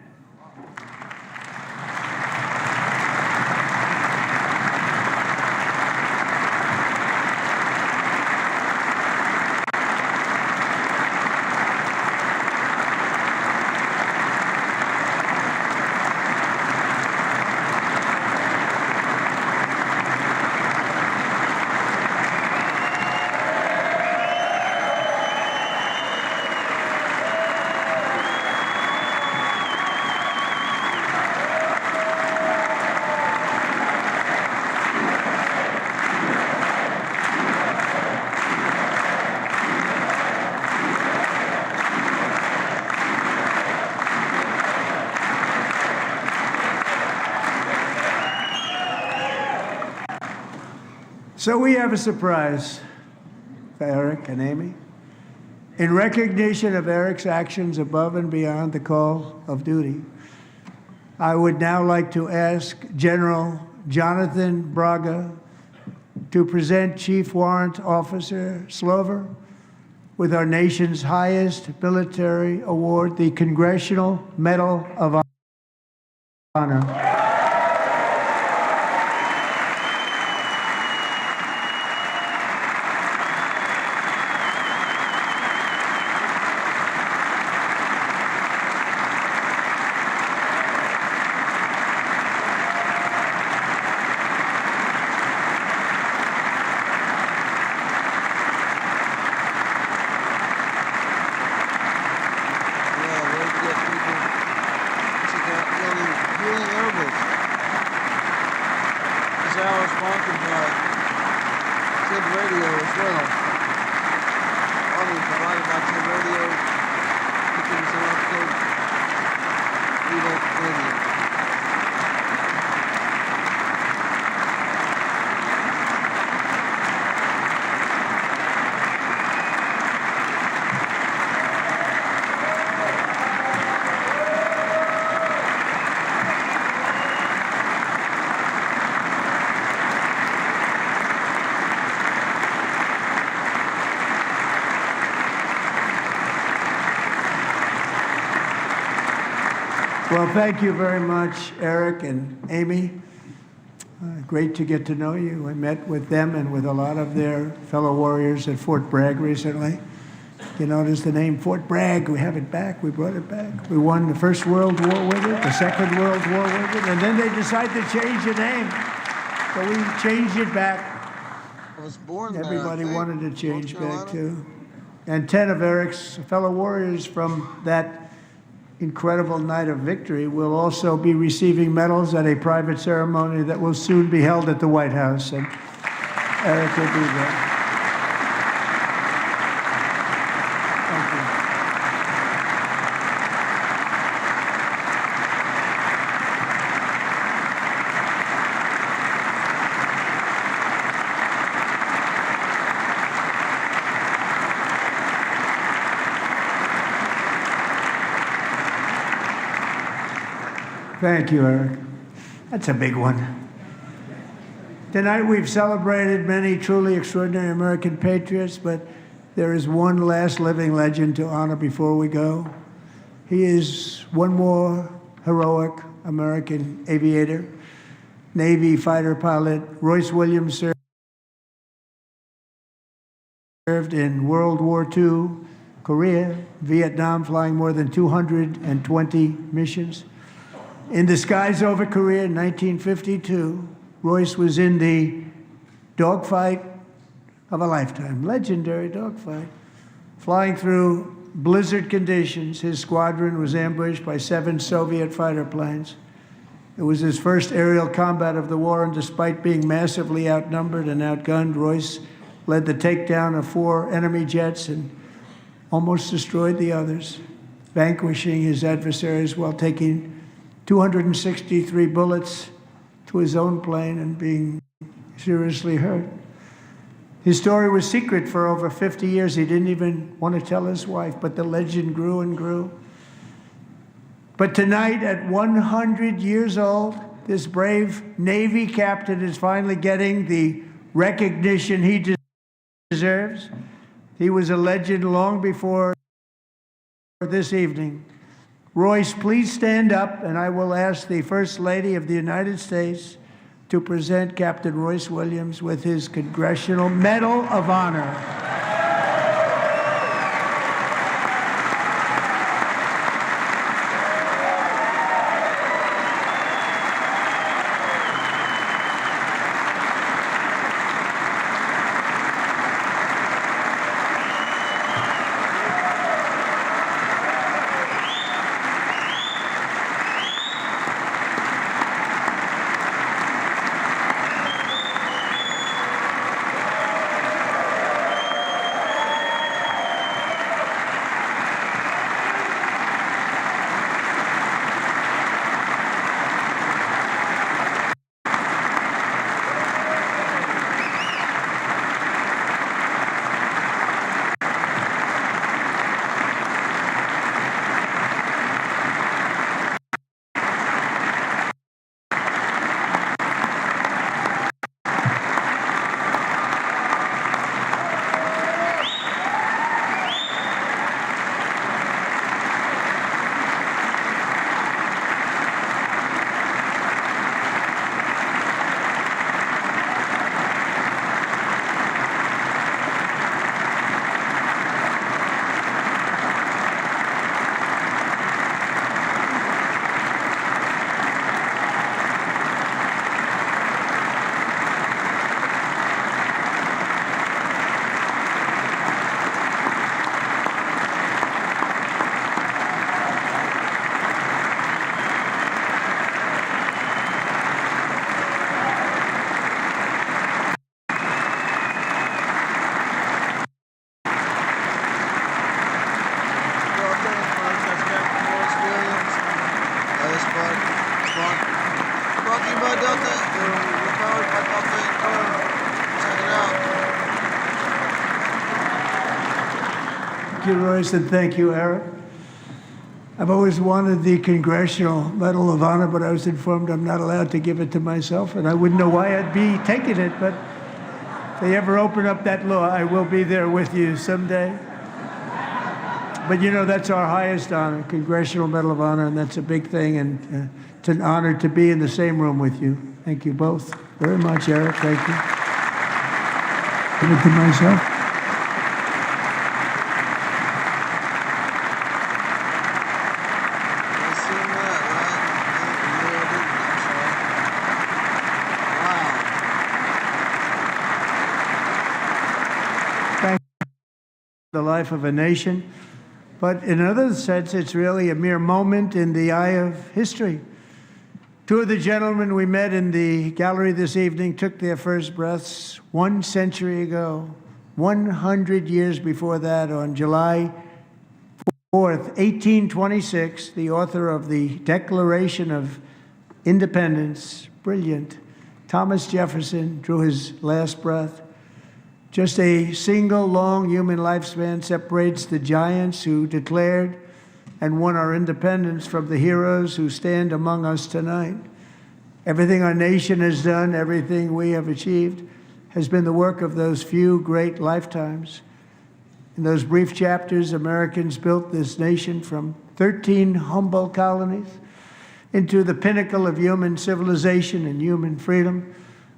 Speaker 1: So we have a surprise for Eric and Amy. In recognition of Eric's actions above and beyond the call of duty, I would now like to ask General Jonathan Braga to present Chief Warrant Officer Slover with our nation's highest military award, the Congressional Medal of Honor.
Speaker 2: Radio as well. Funding provided by Tim Radio. Keeping us up to Radio.
Speaker 1: Well, thank you very much, Eric and Amy. Great to get to know you. I met with them and with a lot of their fellow warriors at Fort Bragg recently. You notice the name Fort Bragg, we have it back, we brought it back. We won the First World War with it, the Second World War with it, and then they decided to change the name. So we changed it back.
Speaker 2: I was born there.
Speaker 1: Everybody wanted to change
Speaker 2: North
Speaker 1: back
Speaker 2: Carolina.
Speaker 1: too. And 10 of Eric's fellow warriors from that incredible night of victory will also be receiving medals at a private ceremony that will soon be held at the White House. And Eric will be there. Thank you. Thank you, Eric. That's a big one. Tonight we've celebrated many truly extraordinary American patriots, but there is one last living legend to honor before we go. He is one more heroic American aviator, Navy fighter pilot. Royce Williams served in World War II, Korea, Vietnam, flying more than 220 missions. In the skies over Korea in 1952, Royce was in the dogfight of a lifetime, legendary dogfight. Flying through blizzard conditions, his squadron was ambushed by 7 Soviet fighter planes. It was his first aerial combat of the war, and despite being massively outnumbered and outgunned, Royce led the takedown of 4 enemy jets and almost destroyed the others, vanquishing his adversaries while taking 263 bullets to his own plane and being seriously hurt. His story was secret for over 50 years. He didn't even want to tell his wife, but the legend grew and grew. But tonight, at 100 years old, this brave Navy captain is finally getting the recognition he deserves. He was a legend long before this evening. Royce, please stand up, and I will ask the First Lady of the United States to present Captain Royce Williams with his Congressional Medal of Honor. Thank you, Royce, and thank you, Eric. I've always wanted the Congressional Medal of Honor, but I was informed I'm not allowed to give it to myself, and I wouldn't know why I'd be taking it, but if they ever open up that law, I will be there with you someday. But you know, that's our highest honor, Congressional Medal of Honor, and that's a big thing, and it's an honor to be in the same room with you. Thank you both very much, Eric. Thank you. Give it to myself.
Speaker 2: I seen that, right? Yeah, I did. I'm sorry. Wow.
Speaker 1: Thank the life of a nation. But in another sense, it's really a mere moment in the eye of history. Two of the gentlemen we met in the gallery this evening took their first breaths 1 century ago, 100 years before that, on July 4th, 1826, the author of the Declaration of Independence, brilliant, Thomas Jefferson, drew his last breath. Just a single long human lifespan separates the giants who declared and won our independence from the heroes who stand among us tonight. Everything our nation has done, everything we have achieved, has been the work of those few great lifetimes. In those brief chapters, Americans built this nation from 13 humble colonies into the pinnacle of human civilization and human freedom,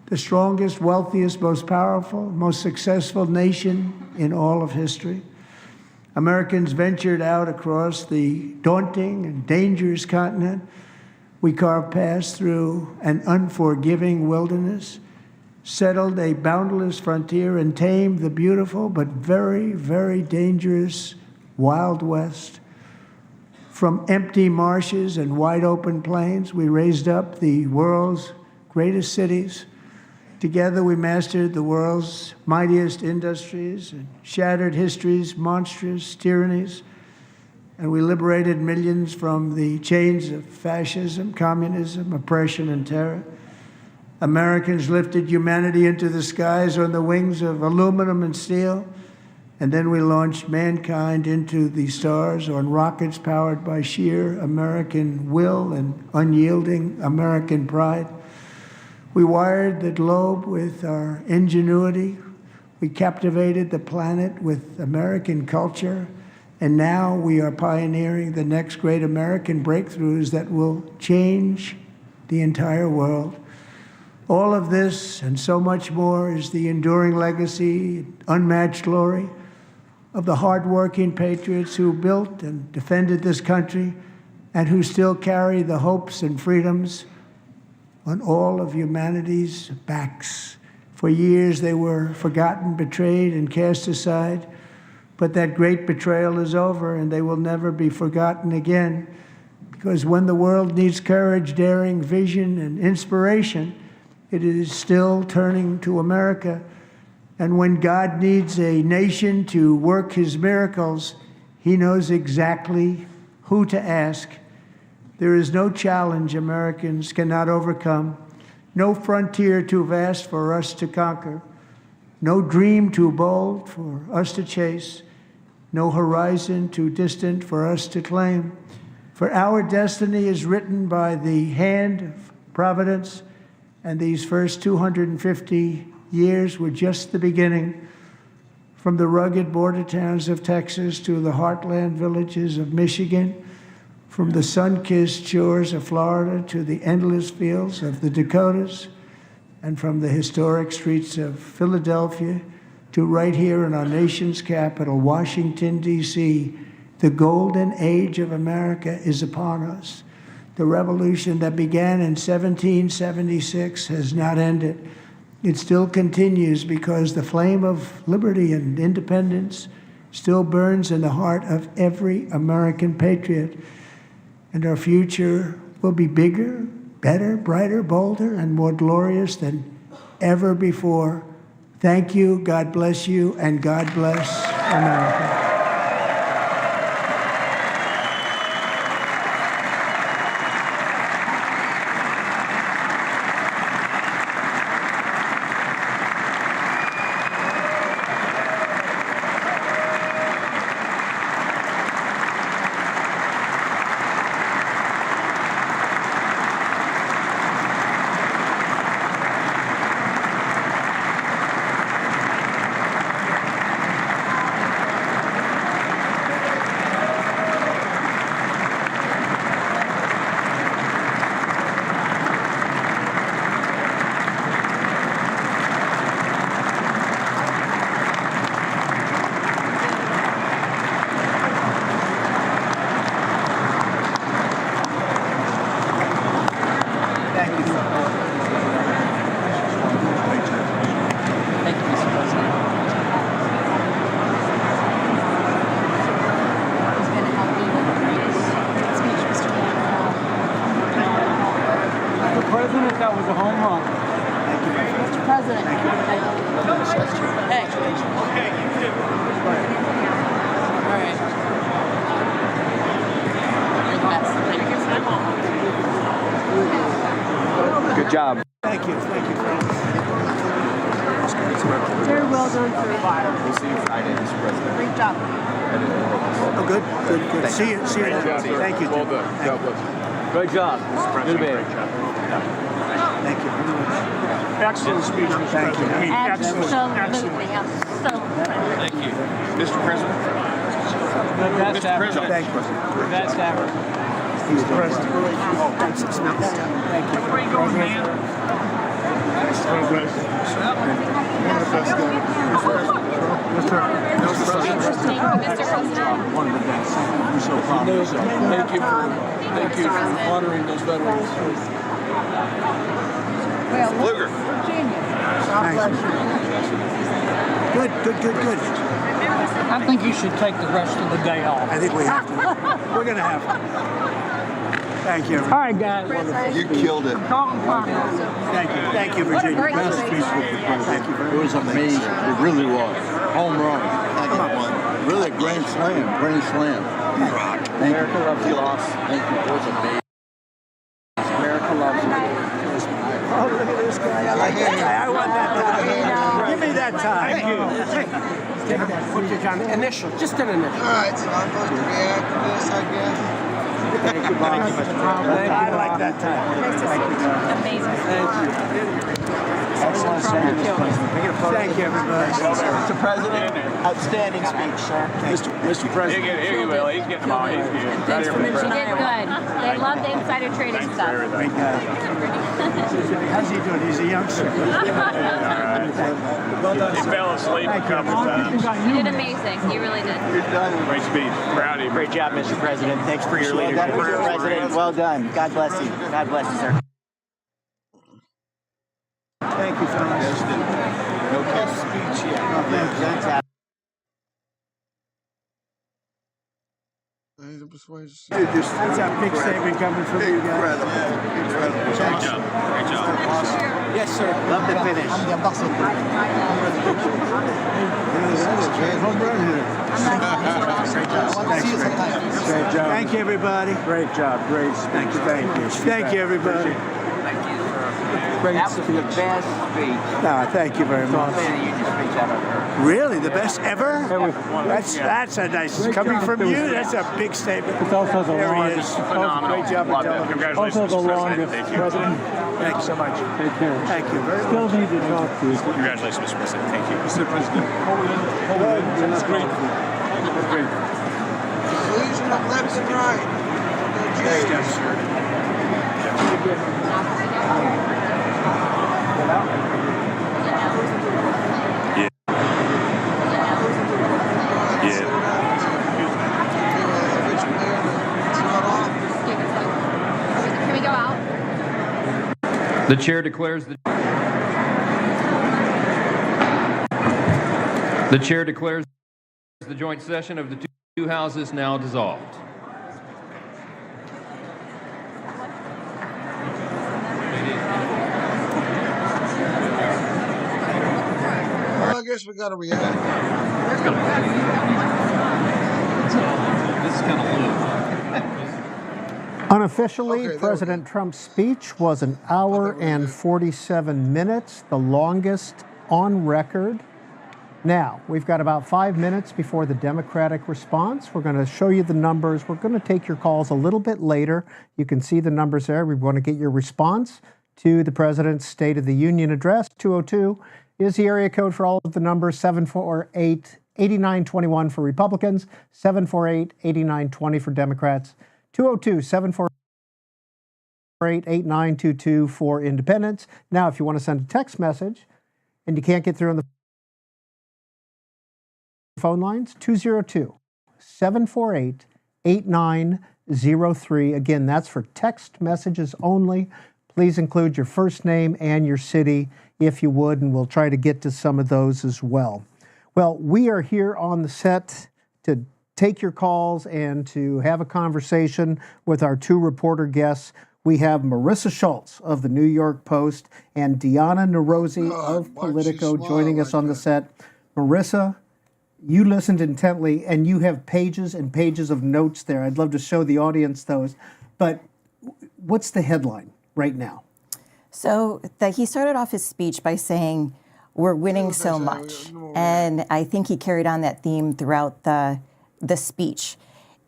Speaker 1: the strongest, wealthiest, most powerful, most successful nation in all of history. Americans ventured out across the daunting and dangerous continent. We carved paths through an unforgiving wilderness, settled a boundless frontier, and tamed the beautiful but very, very dangerous Wild West. From empty marshes and wide open plains, we raised up the world's greatest cities. Together, we mastered the world's mightiest industries and shattered history's monstrous tyrannies, and we liberated millions from the chains of fascism, communism, oppression, and terror. Americans lifted humanity into the skies on the wings of aluminum and steel, and then we launched mankind into the stars on rockets powered by sheer American will and unyielding American pride. We wired the globe with our ingenuity. We captivated the planet with American culture. And now we are pioneering the next great American breakthroughs that will change the entire world. All of this and so much more is the enduring legacy, unmatched glory of the hardworking patriots who built and defended this country and who still carry the hopes and freedoms on all of humanity's backs. For years they were forgotten, betrayed, and cast aside, but that great betrayal is over and they will never be forgotten again, because when the world needs courage, daring, vision, and inspiration, it is still turning to America. And when God needs a nation to work his miracles, he knows exactly who to ask. There is no challenge Americans cannot overcome, no frontier too vast for us to conquer, no dream too bold for us to chase, no horizon too distant for us to claim. For our destiny is written by the hand of providence, and these first 250 years were just the beginning. From the rugged border towns of Texas to the heartland villages of Michigan, from the sun-kissed shores of Florida to the endless fields of the Dakotas, and from the historic streets of Philadelphia to right here in our nation's capital, Washington, D.C., the golden age of America is upon us. The revolution that began in 1776 has not ended. It still continues because the flame of liberty and independence still burns in the heart of every American patriot. And our future will be bigger, better, brighter, bolder, and more glorious than ever before. Thank you, God bless you, and God bless America.
Speaker 3: We'll see you Friday, Mr. President.
Speaker 4: Great job.
Speaker 1: Oh, good. See you later. Thank you,
Speaker 5: Well
Speaker 1: Jim.
Speaker 5: done. God bless you.
Speaker 6: Great job. Good man.
Speaker 1: Thank you very much.
Speaker 5: Excellent speech, Mr.
Speaker 1: Thank you.
Speaker 5: President. I mean, excellent.
Speaker 4: Absolutely.
Speaker 5: Thank you. Mr. President.
Speaker 6: Best
Speaker 5: Mr.
Speaker 6: ever.
Speaker 5: President.
Speaker 1: Thank you.
Speaker 6: Best ever.
Speaker 1: Mr. President. Thank you.
Speaker 6: Where you going, man?
Speaker 5: God bless you.
Speaker 6: One of the best. I'm so proud of yourself.
Speaker 5: Thank you for honoring those veterans. Luger.
Speaker 1: Good.
Speaker 6: I think you should take the rest of the day off.
Speaker 1: I think we have to. We're going to have to. Thank you.
Speaker 6: All right, guys.
Speaker 3: You killed it.
Speaker 1: Thank you, Virginia.
Speaker 4: great
Speaker 1: Best
Speaker 4: speech.
Speaker 1: speech with the president. Thank you very
Speaker 7: It
Speaker 1: much.
Speaker 7: was amazing. It really was. Home run. Really a grand slam. Grand slam.
Speaker 6: America loves you, boss.
Speaker 7: Thank you. It was amazing.
Speaker 6: America loves you.
Speaker 1: Oh, look at this guy. I like that guy. I want that tie. Give me that tie.
Speaker 6: Put your John initial, just an initial.
Speaker 2: All right, so I'm supposed to react to this, I guess.
Speaker 6: Thank you, boss.
Speaker 1: I like that tie. Thank you, everybody.
Speaker 7: Mr. President, outstanding speech, sir.
Speaker 5: Mr. President. He's getting them all. He's right here for the
Speaker 4: She did
Speaker 5: president.
Speaker 4: good. They love the insider trading stuff.
Speaker 1: Great guy. How's he doing? He's a youngster.
Speaker 5: He fell asleep a couple times.
Speaker 4: You did amazing. You really did.
Speaker 5: Great speech. Proud of you.
Speaker 8: Great job, Mr. President. Thanks for your leadership. Mr. President, well done. God bless you. God bless you, sir.
Speaker 1: Thank you, fellas.
Speaker 7: No best speech yet.
Speaker 1: Thank
Speaker 2: He's a persuasive.
Speaker 1: you. That's a big statement coming from you guys.
Speaker 5: Great job. Great job.
Speaker 8: Yes, sir. Love the finish.
Speaker 1: Home run hitter. Great job. Thank you, everybody. Great job. Great. Thank you. Thank you, everybody.
Speaker 6: That was the best speech.
Speaker 1: No, thank you very much.
Speaker 6: You just speech I've ever heard.
Speaker 1: Really, the best ever? That's a nice coming from you. That's a big statement. It's also the longest.
Speaker 5: Phenomenal.
Speaker 1: Great job,
Speaker 5: Loved it.
Speaker 1: Adela.
Speaker 5: Congratulations,
Speaker 1: Also the
Speaker 5: Mr. President.
Speaker 1: longest
Speaker 5: Thank you.
Speaker 1: president. Thank you so much. Take care. Thank you very much. Still need to talk to you.
Speaker 5: Congratulations, Mr. President. Thank you. Mr. President.
Speaker 1: That's great.
Speaker 5: Great.
Speaker 2: Collusion of left and right.
Speaker 4: Can we go out?
Speaker 9: The chair declares the joint session of the two houses now dissolved.
Speaker 2: Well, I guess we got to react.
Speaker 9: This is kind of low.
Speaker 10: Unofficially,
Speaker 2: Okay, there we
Speaker 10: President Trump's speech was an hour and 47 minutes, the longest on record. Now, we've got about 5 minutes before the Democratic response. We're going to show you the numbers. We're going to take your calls a little bit later. You can see the numbers there. We want to get your response to the President's State of the Union address. 202 is the area code for all of the numbers. 748-8921 for Republicans, 748-8920 for Democrats, 202-748-8922 for independents. Now, if you want to send a text message and you can't get through on the phone lines, 202-748-8903. Again, that's for text messages only. Please include your first name and your city if you would, and we'll try to get to some of those as well. Well, we are here on the set to take your calls and to have a conversation with our two reporter guests. We have Marissa Schultz of the New York Post and Diana Neurosi of Politico joining us on the set. Marissa, you listened intently and you have pages and pages of notes there. I'd love to show the audience those. But what's the headline right now?
Speaker 11: So he started off his speech by saying, we're winning so much. And I think he carried on that theme throughout the speech.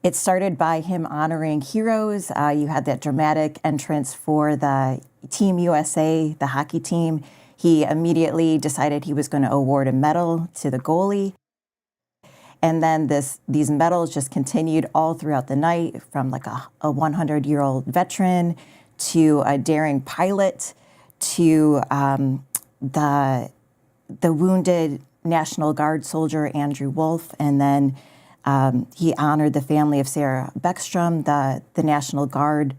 Speaker 11: It started by him honoring heroes. You had that dramatic entrance for the Team USA, the hockey team. He immediately decided he was going to award a medal to the goalie. And then these medals just continued all throughout the night, from like a 100-year-old veteran to a daring pilot to the wounded National Guard soldier Andrew Wolf. And then he honored the family of Sarah Beckstrom, the National Guard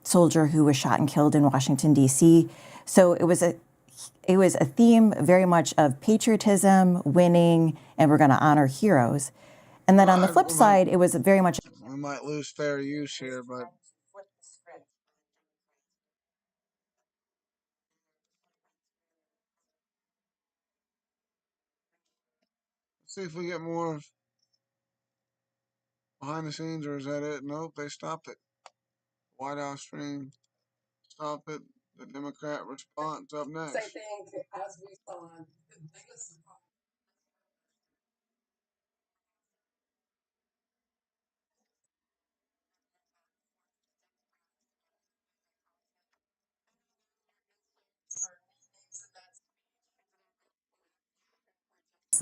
Speaker 11: soldier who was shot and killed in Washington, D.C. So it was a theme very much of patriotism, winning, and we're going to honor heroes. And then on the flip side, it was very much...
Speaker 2: We might lose fair use here, but... See if we get more behind the scenes, or is that it? Nope, they stopped it. White House stream, stop it. The Democrat response up next.
Speaker 12: Same thing as we saw the biggest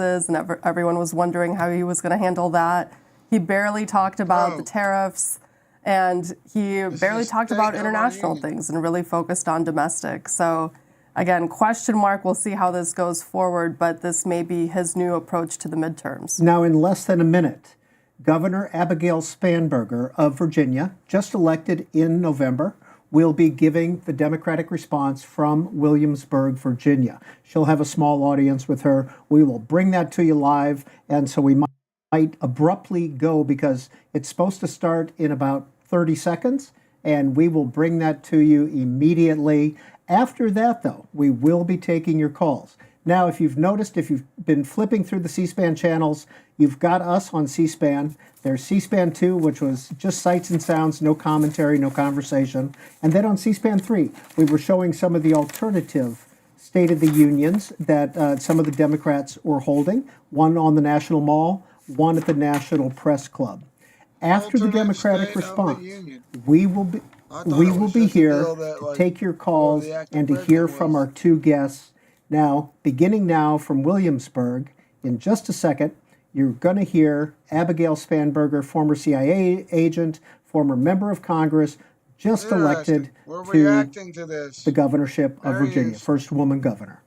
Speaker 13: and everyone was wondering how he was going to handle that. He barely talked about the tariffs, and he barely talked about international things and really focused on domestic. So again, question mark, we'll see how this goes forward, but this may be his new approach to the midterms.
Speaker 10: Now, in less than a minute, Governor Abigail Spanberger of Virginia, just elected in November, will be giving the Democratic response from Williamsburg, Virginia. She'll have a small audience with her. We will bring that to you live, and so we might abruptly go because it's supposed to start in about 30 seconds, and we will bring that to you immediately. After that, though, we will be taking your calls. Now, if you've noticed, if you've been flipping through the C-SPAN channels, you've got us on C-SPAN. There's C-SPAN 2, which was just sights and sounds, no commentary, no conversation. And then on C-SPAN 3, we were showing some of the alternative State of the Unions that some of the Democrats were holding, one on the National Mall, one at the National Press Club. After the Democratic response, we will be here to take your calls and to hear from our two guests. Now, beginning now from Williamsburg, in just a second, you're going to hear Abigail Spanberger, former CIA agent, former member of Congress, just elected to the governorship of Virginia, first woman governor.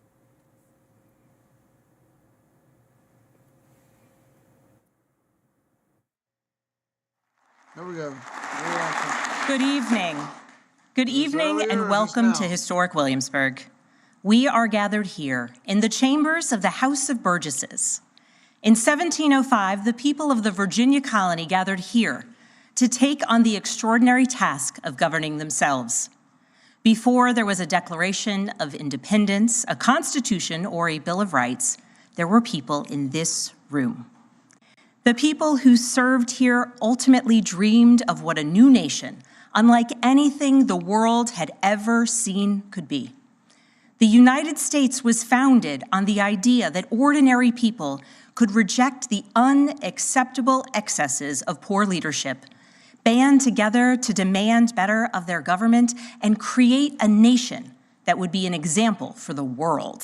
Speaker 2: Here we go.
Speaker 14: Good evening. Good evening and welcome to historic Williamsburg. We are gathered here in the chambers of the House of Burgesses. In 1705, the people of the Virginia colony gathered here to take on the extraordinary task of governing themselves. Before there was a Declaration of Independence, a Constitution, or a Bill of Rights, there were people in this room. The people who served here ultimately dreamed of what a new nation, unlike anything the world had ever seen, could be. The United States was founded on the idea that ordinary people could reject the unacceptable excesses of poor leadership, band together to demand better of their government, and create a nation that would be an example for the world.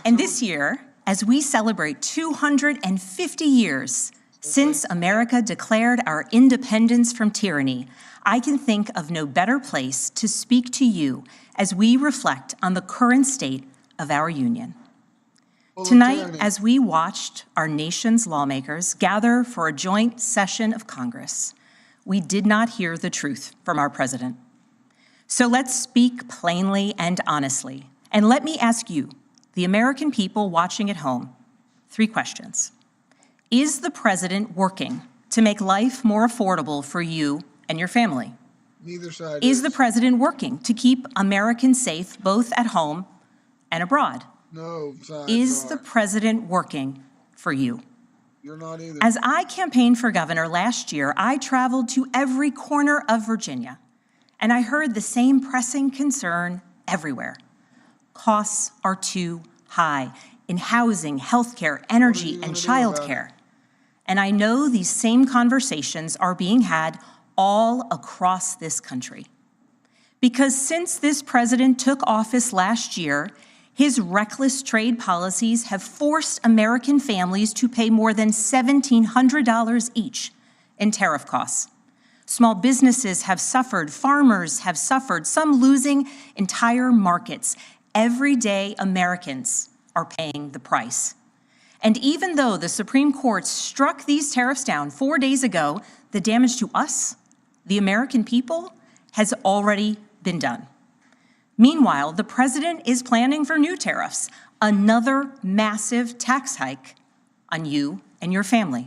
Speaker 14: And this year, as we celebrate 250 years since America declared our independence from tyranny, I can think of no better place to speak to you as we reflect on the current state of our union. Tonight, as we watched our nation's lawmakers gather for a joint session of Congress, we did not hear the truth from our president. So let's speak plainly and honestly. And let me ask you, the American people watching at home, 3 questions. Is the president working to make life more affordable for you and your family?
Speaker 2: Neither side
Speaker 14: is the president working to keep Americans safe both at home and abroad?
Speaker 2: No side
Speaker 14: is the president working for you?
Speaker 2: You're not either.
Speaker 14: As I campaigned for governor last year, I traveled to every corner of Virginia, And I heard the same pressing concern everywhere. Costs are too high in housing, healthcare, energy, and childcare. And I know these same conversations are being had all across this country. Because since this president took office last year, his reckless trade policies have forced American families to pay more than $1,700 each in tariff costs. Small businesses have suffered, farmers have suffered, some losing entire markets. Everyday Americans are paying the price. And even though the Supreme Court struck these tariffs down 4 days ago, the damage to us, the American people, has already been done. Meanwhile, the president is planning for new tariffs, another massive tax hike on you and your family.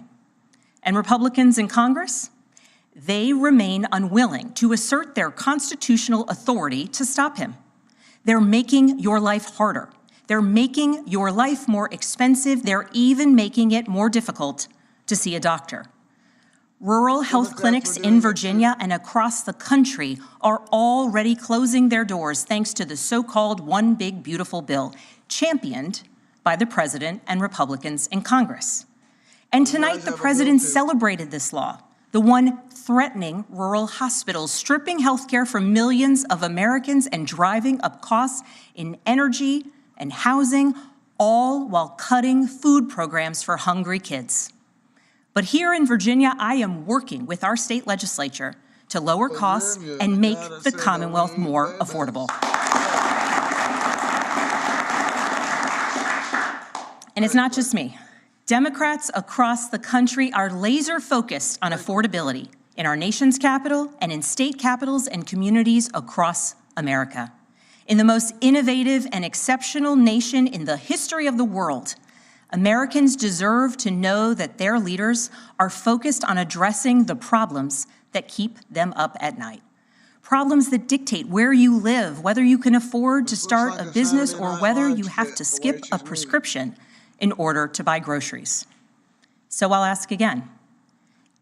Speaker 14: And Republicans in Congress, they remain unwilling to assert their constitutional authority to stop him. They're making your life harder. They're making your life more expensive. They're even making it more difficult to see a doctor. Rural health clinics in Virginia and across the country are already closing their doors thanks to the so-called One Big Beautiful Bill, championed by the president and Republicans in Congress. And tonight, the president celebrated this law, the one threatening rural hospitals, stripping health care from millions of Americans and driving up costs in energy and housing, all while cutting food programs for hungry kids. But here in Virginia, I am working with our state legislature to lower costs and make the Commonwealth more affordable. And it's not just me. Democrats across the country are laser focused on affordability in our nation's capital and in state capitals and communities across America. In the most innovative and exceptional nation in the history of the world, Americans deserve to know that their leaders are focused on addressing the problems that keep them up at night. Problems that dictate where you live, whether you can afford to start a business or whether you have to skip a prescription in order to buy groceries. So I'll ask again,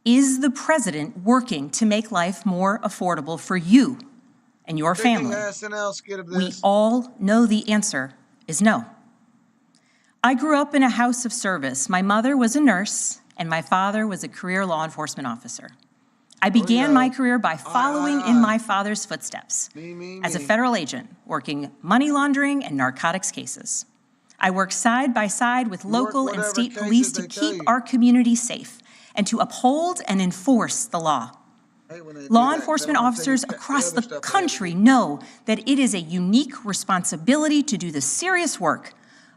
Speaker 14: is the president working to make life more affordable for you and your family? We all know the answer is no. I grew up in a house of service. My mother was a nurse, and my father was a career law enforcement officer. I began my career by following in my father's footsteps as a federal agent, working money laundering and narcotics cases. I worked side by side with local and state police to keep our community safe and to uphold and enforce the law. Law enforcement officers across the country know that it is a unique responsibility to do the serious work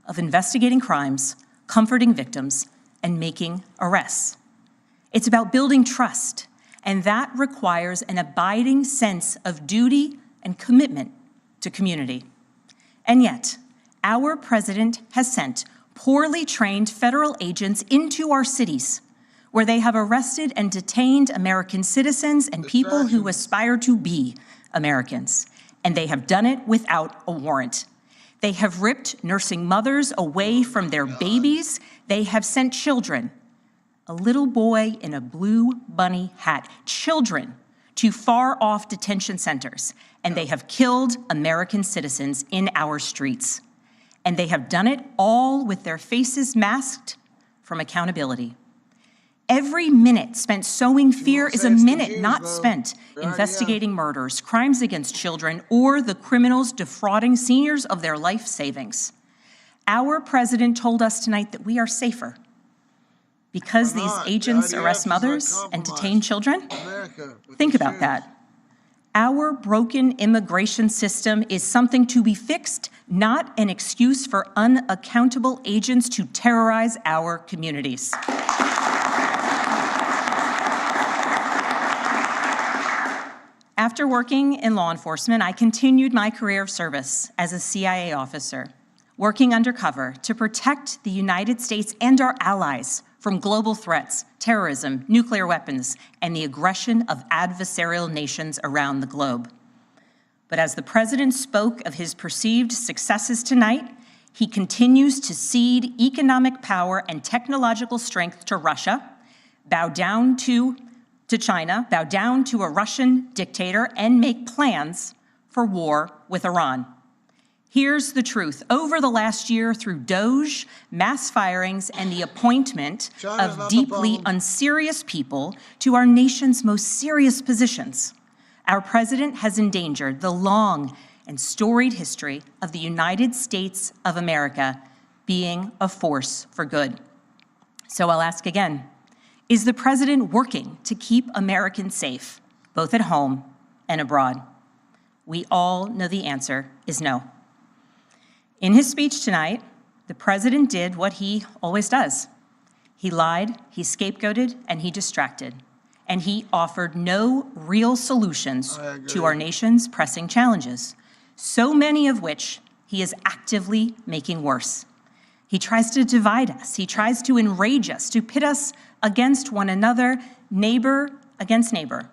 Speaker 14: of investigating crimes, comforting victims, and making arrests. It's about building trust, and that requires an abiding sense of duty and commitment to community. And yet, our president has sent poorly trained federal agents into our cities, where they have arrested and detained American citizens and people who aspire to be Americans. And they have done it without a warrant. They have ripped nursing mothers away from their babies. They have sent children, a little boy in a blue bunny hat, children to far-off detention centers, and they have killed American citizens in our streets. And they have done it all with their faces masked from accountability. Every minute spent sowing fear is a minute not spent investigating murders, crimes against children, or the criminals defrauding seniors of their life savings. Our president told us tonight that we are safer because these agents arrest mothers and detain children. Think about that. Our broken immigration system is something to be fixed, not an excuse for unaccountable agents to terrorize our communities. After working in law enforcement, I continued my career of service as a CIA officer, working undercover to protect the United States and our allies from global threats, terrorism, nuclear weapons, and the aggression of adversarial nations around the globe. But as the president spoke of his perceived successes tonight, he continues to cede economic power and technological strength to Russia, bow down to to China, bow down to a Russian dictator, and make plans for war with Iran. Here's the truth. Over the last year, through DOGE, mass firings, and the appointment of deeply unserious people to our nation's most serious positions, our president has endangered the long and storied history of the United States of America being a force for good. So I'll ask again, is the president working to keep Americans safe, both at home and abroad? We all know the answer is no. In his speech tonight, the president did what he always does. He lied, he scapegoated, and he distracted. And he offered no real solutions to our nation's pressing challenges, so many of which he is actively making worse. He tries to divide us. He tries to enrage us, to pit us against one another, neighbor against neighbor.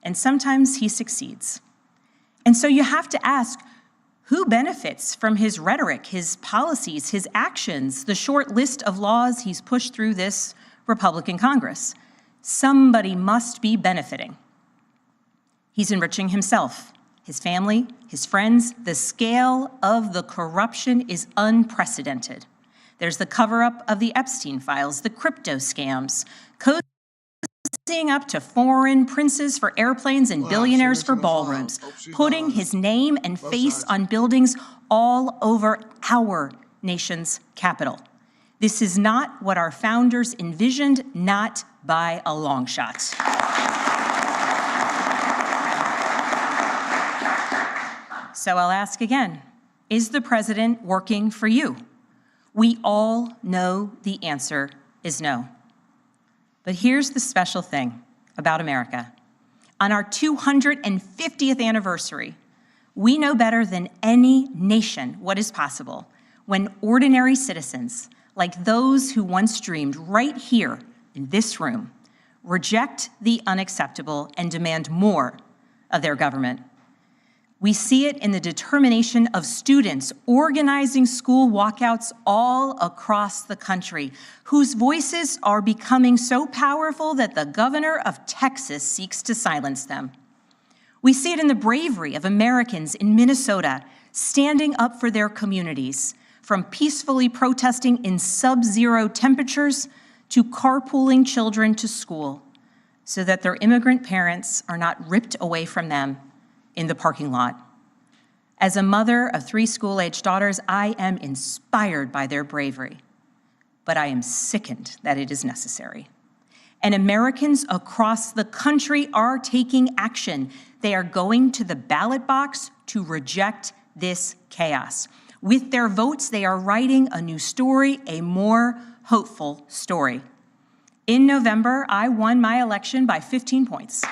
Speaker 14: And sometimes he succeeds. And so you have to ask, who benefits from his rhetoric, his policies, his actions, the short list of laws he's pushed through this Republican Congress? Somebody must be benefiting. He's enriching himself, his family, his friends. The scale of the corruption is unprecedented. There's the cover-up of the Epstein files, the crypto scams, cozying up to foreign princes for airplanes and billionaires for ballrooms, putting his name and face on buildings all over our nation's capital. This is not what our founders envisioned, not by a long shot. So I'll ask again, is the president working for you? We all know the answer is no. But here's the special thing about America. On our 250th anniversary, we know better than any nation what is possible when ordinary citizens, like those who once dreamed right here in this room, reject the unacceptable and demand more of their government. We see it in the determination of students organizing school walkouts all across the country, whose voices are becoming so powerful that the governor of Texas seeks to silence them. We see it in the bravery of Americans in Minnesota standing up for their communities, from peacefully protesting in sub-zero temperatures to carpooling children to school so that their immigrant parents are not ripped away from them in the parking lot. As a mother of 3 school-aged daughters, I am inspired by their bravery, but I am sickened that it is necessary. And Americans across the country are taking action. They are going to the ballot box to reject this chaos. With their votes, they are writing a new story, a more hopeful story. In November, I won my election by 15 points.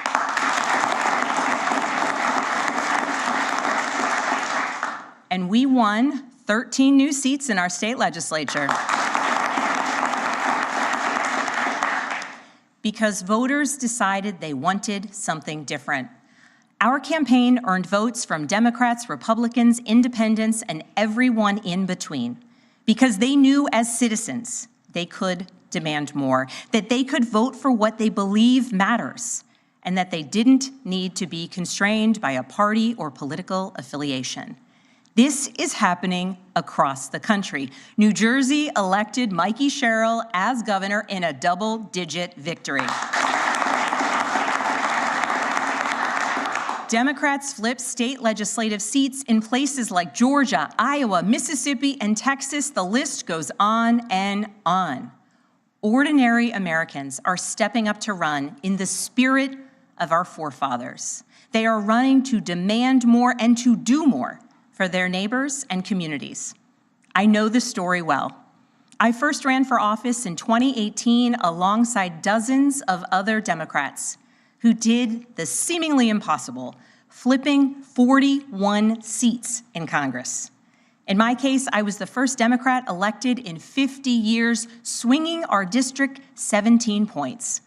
Speaker 14: And we won 13 new seats in our state legislature. Because voters decided they wanted something different. Our campaign earned votes from Democrats, Republicans, independents, and everyone in between, because they knew as citizens they could demand more, that they could vote for what they believe matters, and that they didn't need to be constrained by a party or political affiliation. This is happening across the country. New Jersey elected Mikey Sherrill as governor in a double-digit victory. Democrats flipped state legislative seats in places like Georgia, Iowa, Mississippi, and Texas. The list goes on and on. Ordinary Americans are stepping up to run in the spirit of our forefathers. They are running to demand more and to do more for their neighbors and communities. I know this story well. I first ran for office in 2018 alongside dozens of other Democrats who did the seemingly impossible, flipping 41 seats in Congress. In my case, I was the first Democrat elected in 50 years, swinging our district 17 points.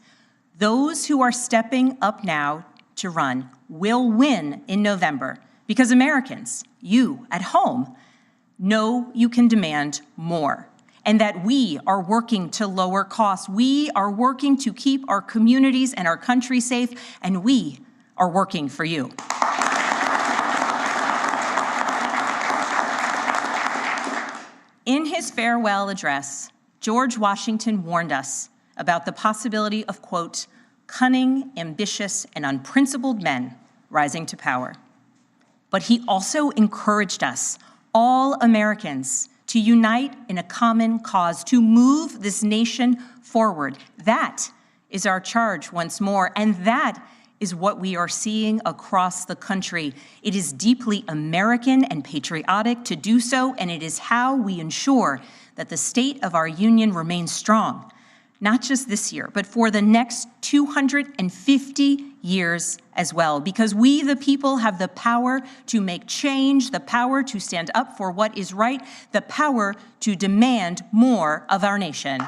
Speaker 14: Those who are stepping up now to run will win in November, because Americans, you at home, know you can demand more. and that we are working to lower costs. We are working to keep our communities and our country safe, and we are working for you. In his farewell address, George Washington warned us about the possibility of, quote, cunning, ambitious, and unprincipled men rising to power. But he also encouraged us, all Americans, to unite in a common cause, to move this nation forward. That is our charge once more, and that is what we are seeing across the country. It is deeply American and patriotic to do so, and it is how we ensure that the state of our union remains strong, not just this year, but for the next 250 years as well, because we, the people, have the power to make change, the power to stand up for what is right, the power to demand more of our nation.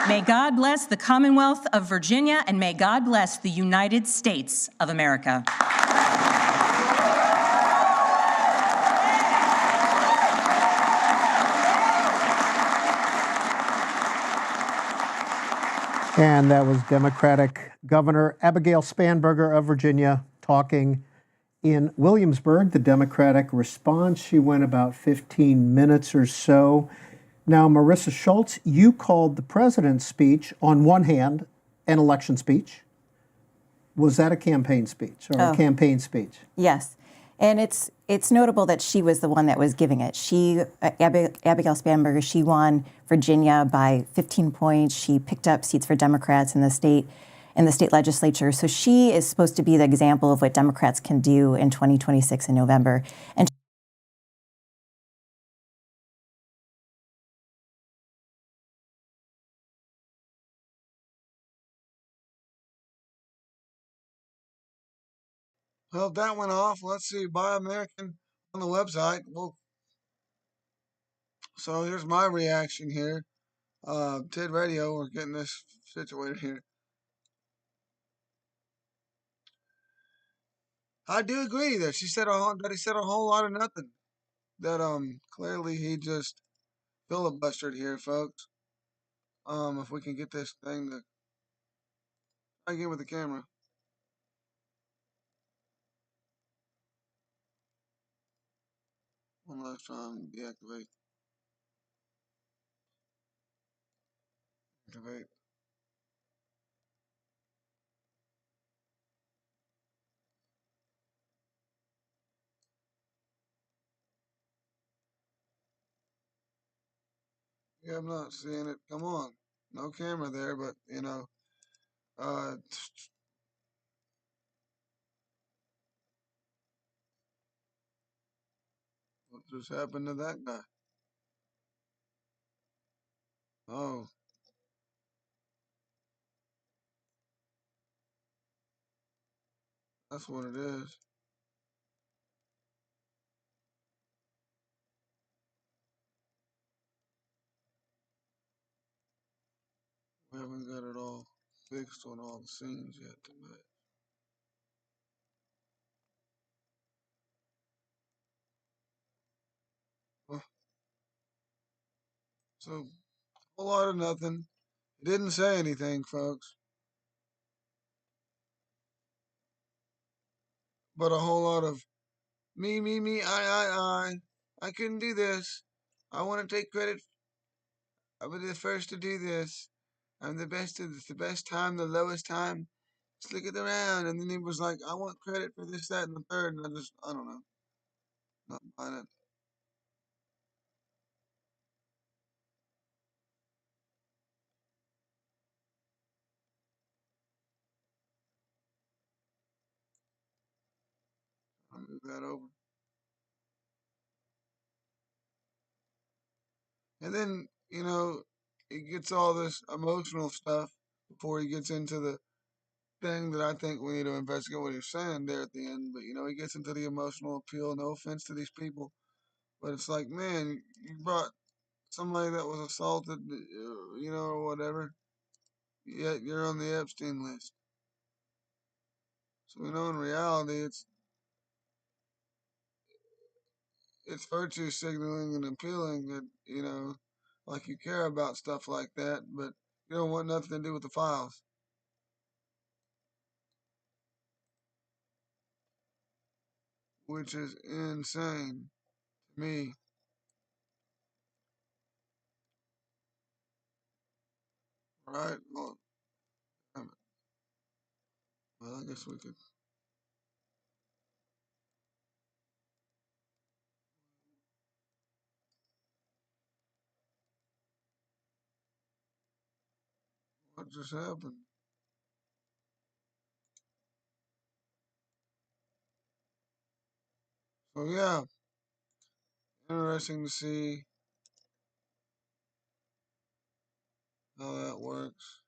Speaker 14: May God bless the Commonwealth of Virginia, and may God bless the United States of America.
Speaker 10: And that was Democratic Governor Abigail Spanberger of Virginia talking in Williamsburg. The Democratic response, she went about 15 minutes or so. Now, Marissa Schultz, you called the president's speech, on one hand, an election speech. Was that a campaign speech or a campaign speech?
Speaker 11: Yes. And it's notable that she was the one that was giving it. Abigail Spanberger, she won Virginia by 15 points. She picked up seats for Democrats in the state legislature. So she is supposed to be the example of what Democrats can do in 2026 in November. And
Speaker 2: Well, if that went off, let's see, Buy American on the website. Well, so here's my reaction here. TED Radio, we're getting this situated here. I do agree that he said a whole lot of nothing. That clearly he just filibustered here, folks. If we can get this thing to try again with the camera. One last time, deactivate. Activate. Yeah, I'm not seeing it. Come on. No camera there, but what just happened to that guy? Oh, that's what it is. We haven't got it all fixed on all the scenes yet tonight. Well, so, a whole lot of nothing. It didn't say anything, folks. But a whole lot of me, I couldn't do this. I want to take credit. I was the first to do this. I'm the best. It's the best time, the lowest time. Just look at the round. And then he was like, I want credit for this, that, and the third. And I don't know. Not buying it. I'll move that over. And then, he gets all this emotional stuff before he gets into the thing that I think we need to investigate what he's saying there at the end. But, he gets into the emotional appeal. No offense to these people. But it's like, man, you brought somebody that was assaulted, or whatever, yet you're on the Epstein list. So we know in reality it's virtue signaling and appealing that, you know, like you care about stuff like that, but you don't want nothing to do with the files. Which is insane to me. Right? Well, damn it. Well, I guess we could. What just happened? So yeah, interesting to see how that works.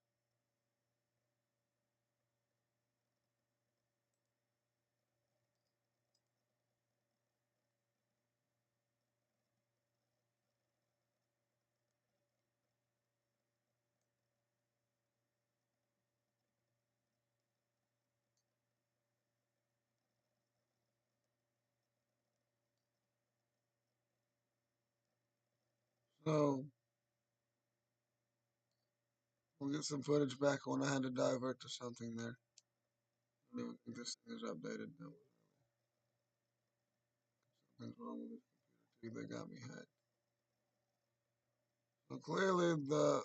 Speaker 2: So we'll get some footage back when I had to divert to something there. I don't even think this thing is updated. No. Something's wrong with it. They got me hacked. So clearly the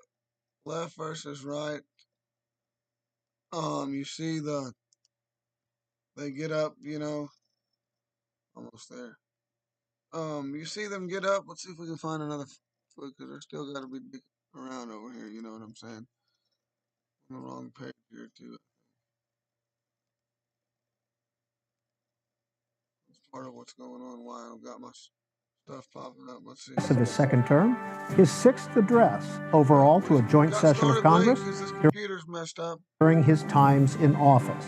Speaker 2: left versus right. You see they get up, you know, almost there. You see them get up. Let's see if we can find another foot because they're still got to be digging around over here. You know what I'm saying? On the wrong page here too. That's part of what's going on. Why I don't got my stuff popping up. Let's see.
Speaker 10: Of his second term, his sixth address overall to a joint session of Congress
Speaker 2: computer's messed up.
Speaker 10: during his times in office.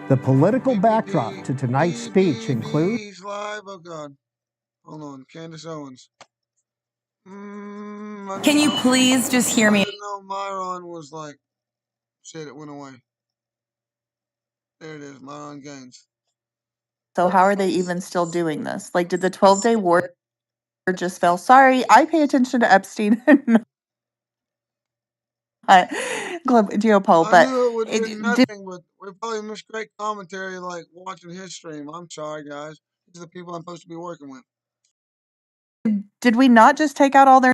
Speaker 10: The political backdrop to tonight's speech includes.
Speaker 2: He's live. Oh God. Hold on, Candace Owens.
Speaker 15: Can you please just hear me?
Speaker 2: No, Myron was like, shit, it went away. There it is, Myron Gaines.
Speaker 15: So how are they even still doing this? Like, did the 12-day war just fail? Sorry, I pay attention to Epstein and not Geopol,
Speaker 2: I knew it would
Speaker 15: but
Speaker 2: do nothing, but we probably missed great commentary like watching his stream. I'm sorry, guys. These are the people I'm supposed to be working with.
Speaker 15: did we not just take out all their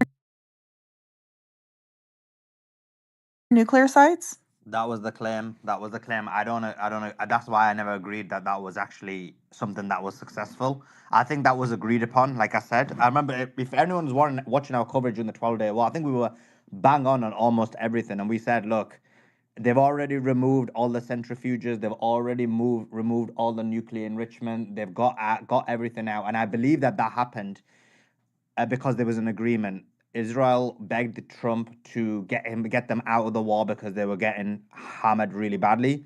Speaker 15: nuclear sites?
Speaker 16: That was the claim. That was the claim. I don't know. That's why I never agreed that that was actually something that was successful. I think that was agreed upon. Like I said, I remember if anyone was watching our coverage during the 12-day war, I think we were bang on almost everything. And we said, look, they've already removed all the centrifuges. They've already removed all the nuclear enrichment. They've got everything out. And I believe that happened because there was an agreement. Israel begged Trump to get them out of the war because they were getting hammered really badly.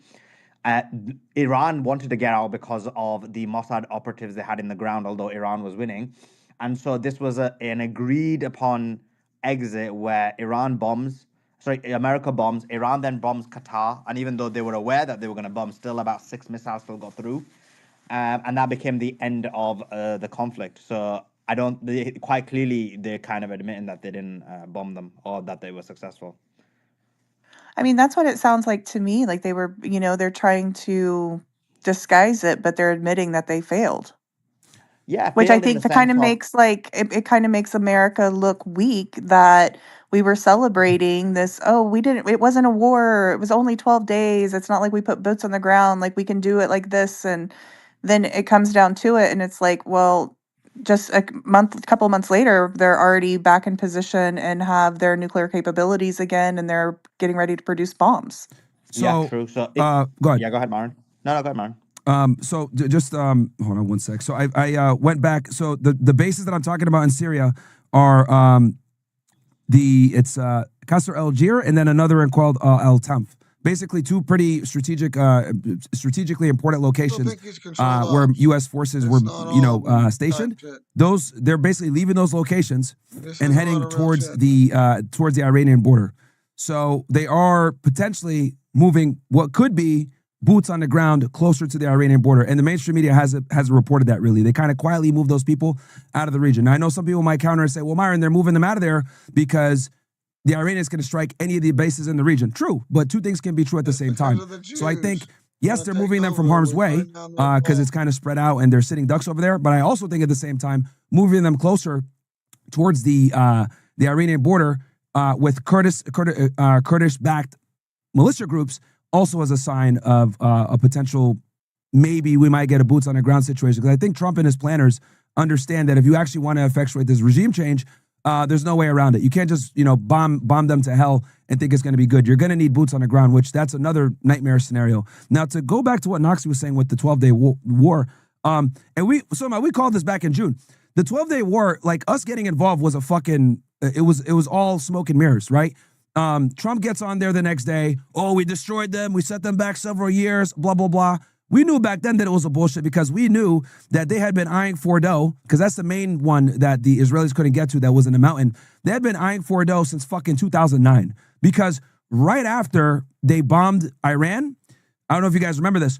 Speaker 16: Iran wanted to get out because of the Mossad operatives they had in the ground, although Iran was winning. And so this was an agreed upon exit where America bombs, Iran then bombs Qatar. And even though they were aware that they were going to bomb, still about 6 missiles still got through. And that became the end of the conflict. So quite clearly, they're kind of admitting that they didn't bomb them or that they were successful.
Speaker 15: I mean, that's what it sounds like to me. Like they were, they're trying to disguise it, but they're admitting that they failed.
Speaker 16: Yeah,
Speaker 15: which I think kind of makes it kind of makes America look weak that we were celebrating this. Oh, it wasn't a war. It was only 12 days. It's not like we put boots on the ground. Like we can do it like this. And then it comes down to it. And it's like, well, just a couple months later, they're already back in position and have their nuclear capabilities again. And they're getting ready to produce bombs.
Speaker 16: So, yeah, true. So
Speaker 17: go ahead.
Speaker 16: Yeah, go ahead, Myron. No, go ahead, Myron.
Speaker 17: So just hold on one sec. So I went back. So the bases that I'm talking about in Syria are it's Qasr al-Jir and then another one called al-Tanf. Basically, two pretty strategically important locations where U.S. forces were stationed. They're basically leaving those locations and heading towards the Iranian border. So they are potentially moving what could be boots on the ground closer to the Iranian border. And the mainstream media hasn't reported that really. They kind of quietly moved those people out of the region. Now, I know some people might counter and say, well, Myron, they're moving them out of there because the Iranians can strike any of the bases in the region. True, but two things can be true at the same time. So I think, yes, they're moving them from harm's way because it's kind of spread out and they're sitting ducks over there. But I also think at the same time, moving them closer towards the Iranian border with Kurdish-backed militia groups also as a sign of a potential, maybe we might get a boots on the ground situation. Because I think Trump and his planners understand that if you actually want to effectuate this regime change, there's no way around it. You can't just, bomb them to hell and think it's going to be good. You're going to need boots on the ground, which that's another nightmare scenario. Now, to go back to what Noxie was saying with the 12-day war, and we called this back in June. The 12-day war, like us getting involved was a fucking, it was all smoke and mirrors, right? Trump gets on there the next day. Oh, we destroyed them. We set them back several years, blah, blah, blah. We knew back then that it was a bullshit because we knew that they had been eyeing Fordo, because that's the main one that the Israelis couldn't get to that was in the mountain. They had been eyeing Fordo since fucking 2009 because right after they bombed Iran, I don't know if you guys remember this,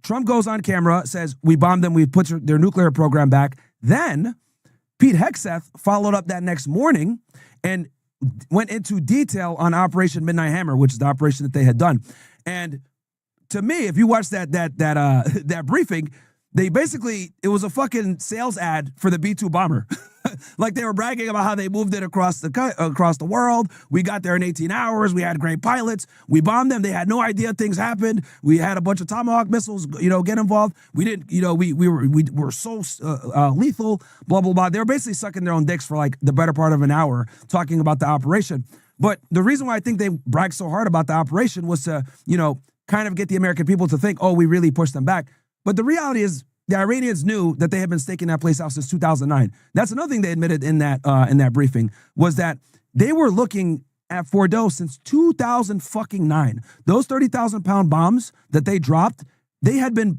Speaker 17: Trump goes on camera, says, we bombed them, we put their nuclear program back. Then Pete Hegseth followed up that next morning and went into detail on Operation Midnight Hammer, which is the operation that they had done. And to me, if you watch that briefing, they basically, it was a fucking sales ad for the B-2 bomber. Like they were bragging about how they moved it across the world. We got there in 18 hours. We had great pilots. We bombed them. They had no idea things happened. We had a bunch of Tomahawk missiles, get involved. We didn't, we were so lethal, blah, blah, blah. They were basically sucking their own dicks for like the better part of an hour talking about the operation. But the reason why I think they bragged so hard about the operation was to, kind of get the American people to think, oh, we really pushed them back. But the reality is, the Iranians knew that they had been staking that place out since 2009. That's another thing they admitted in that briefing, was that they were looking at Fordo since 2009. Those 30,000-pound bombs that they dropped, they had been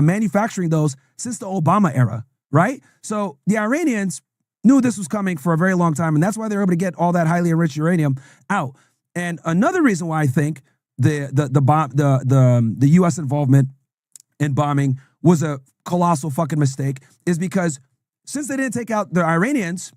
Speaker 17: manufacturing those since the Obama era, right? So the Iranians knew this was coming for a very long time, and that's why they were able to get all that highly enriched uranium out. And another reason why I think the U.S. involvement in bombing was a colossal fucking mistake is because since they didn't take out the Iranians,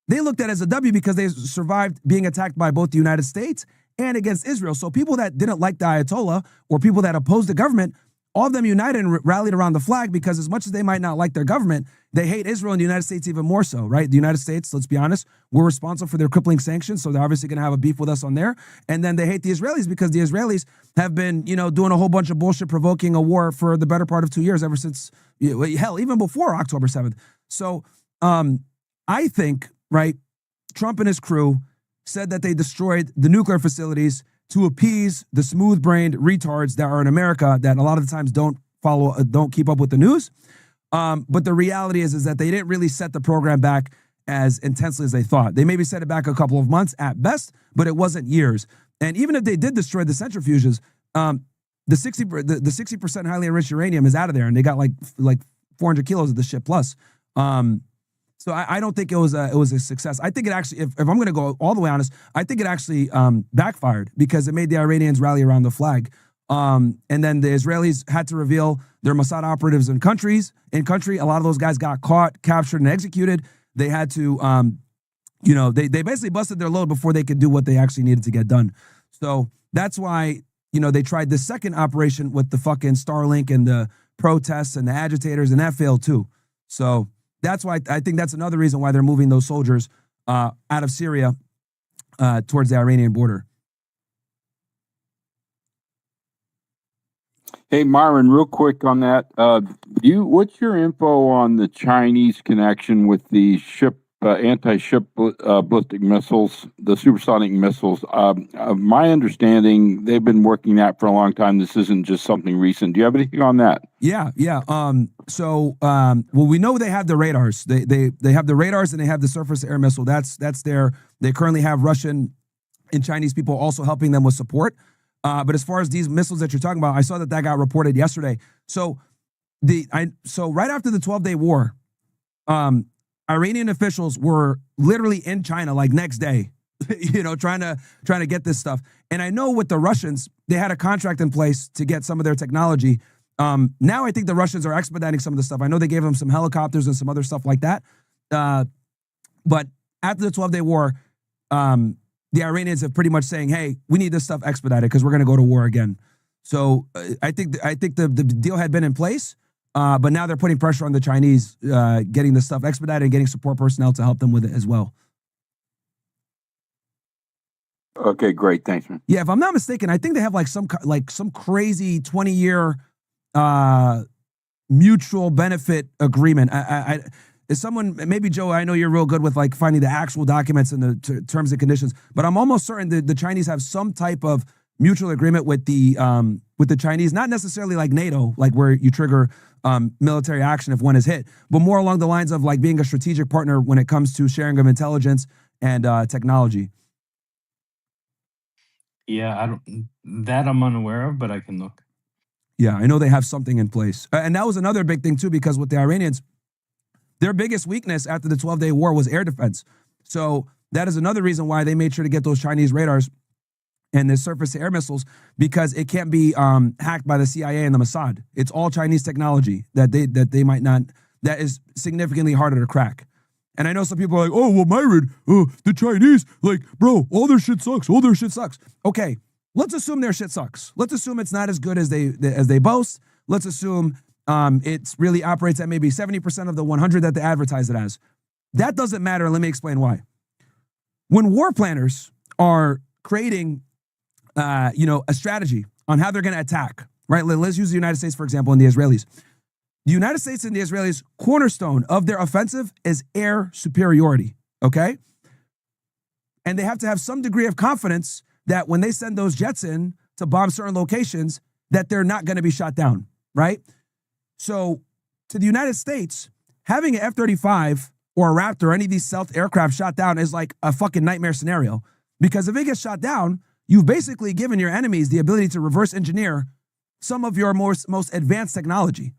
Speaker 17: they looked at it as a W because they survived being attacked by both the United States and against Israel. So people that didn't like the Ayatollah or people that opposed the government, all of them united and rallied around the flag because as much as they might not like their government, they hate Israel and the United States even more so, right? The United States, let's be honest, we're responsible for their crippling sanctions, so they're obviously going to have a beef with us on there. And then they hate the Israelis because the Israelis have been, doing a whole bunch of bullshit, provoking a war for the better part of 2 years, ever since, hell, even before October 7th. So I think, right, Trump and his crew said that they destroyed the nuclear facilities to appease the smooth-brained retards that are in America that a lot of the times don't keep up with the news. But the reality is that they didn't really set the program back as intensely as they thought. They maybe set it back a couple of months at best, but it wasn't years. And even if they did destroy the centrifuges, the 60% highly enriched uranium is out of there, and they got like 400 kilos of the shit plus. So I don't think it was a success. I think it actually, if I'm going to go all the way honest, I think it actually backfired because it made the Iranians rally around the flag. And then the Israelis had to reveal their Mossad operatives in country. A lot of those guys got caught, captured, and executed. They had to, they basically busted their load before they could do what they actually needed to get done. So that's why, they tried this second operation with the fucking Starlink and the protests and the agitators, and that failed too. So that's why I think that's another reason why they're moving those soldiers out of Syria towards the Iranian border.
Speaker 18: Hey, Myron, real quick on that. What's your info on the Chinese connection with the anti-ship ballistic missiles, the supersonic missiles? My understanding, they've been working that for a long time. This isn't just something recent. Do you have anything on that?
Speaker 17: Yeah. Well, we know they have the radars. They have the radars and they have the surface air missile. That's they currently have Russian and Chinese people also helping them with support. But as far as these missiles that you're talking about, I saw that got reported yesterday. So right after the 12-day war, Iranian officials were literally in China like next day. trying to get this stuff. And I know with the Russians, they had a contract in place to get some of their technology. Now I think the Russians are expediting some of the stuff. I know they gave them some helicopters and some other stuff like that. But after the 12-day war, the Iranians have pretty much saying, hey, we need this stuff expedited because we're going to go to war again. So I think the deal had been in place, but now they're putting pressure on the Chinese, getting this stuff expedited and getting support personnel to help them with it as well.
Speaker 18: Okay, great. Thanks, man.
Speaker 17: Yeah, if I'm not mistaken, I think they have some crazy 20-year mutual benefit agreement. Is someone, maybe Joe, I know you're real good with finding the actual documents and the terms and conditions, but I'm almost certain that the Chinese have some type of mutual agreement with the Chinese, not necessarily like NATO, like where you trigger military action if one is hit, but more along the lines of being a strategic partner when it comes to sharing of intelligence and technology.
Speaker 19: Yeah, I'm unaware of, but I can look.
Speaker 17: Yeah, I know they have something in place. And that was another big thing too, because with the Iranians, their biggest weakness after the 12-day war was air defense. So that is another reason why they made sure to get those Chinese radars and the surface-to-air missiles, because it can't be hacked by the CIA and the Mossad. It's all Chinese technology that that is significantly harder to crack. And I know some people are like, oh, well, Myron, the Chinese, bro, all their shit sucks. All their shit sucks. Okay, let's assume their shit sucks. Let's assume it's not as good as they boast. Let's assume it really operates at maybe 70% of the 100 that they advertise it as. That doesn't matter. Let me explain why. When war planners are creating, a strategy on how they're going to attack, right? Let's use the United States, for example, and the Israelis. The United States and the Israelis' cornerstone of their offensive is air superiority, okay? And they have to have some degree of confidence that when they send those jets in to bomb certain locations, that they're not going to be shot down, right? So to the United States, having an F-35 or a Raptor or any of these stealth aircraft shot down is like a fucking nightmare scenario. Because if it gets shot down, you've basically given your enemies the ability to reverse engineer some of your most advanced technology.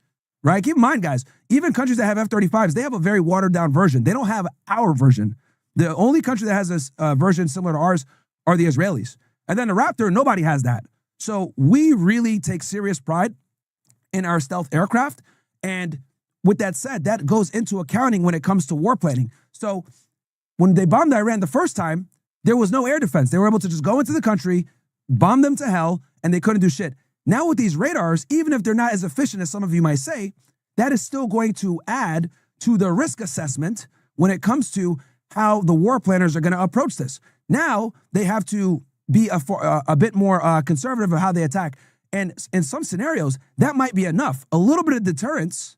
Speaker 17: Right? Keep in mind, guys, even countries that have F-35s, they have a very watered down version. They don't have our version. The only country that has this version similar to ours are the Israelis. And then the Raptor, nobody has that. So we really take serious pride in our stealth aircraft. And with that said, that goes into accounting when it comes to war planning. So when they bombed Iran the first time, there was no air defense. They were able to just go into the country, bomb them to hell, and they couldn't do shit. Now with these radars, even if they're not as efficient as some of you might say, that is still going to add to the risk assessment when it comes to how the war planners are going to approach this. Now they have to be a bit more conservative of how they attack. And in some scenarios, that might be enough. A little bit of deterrence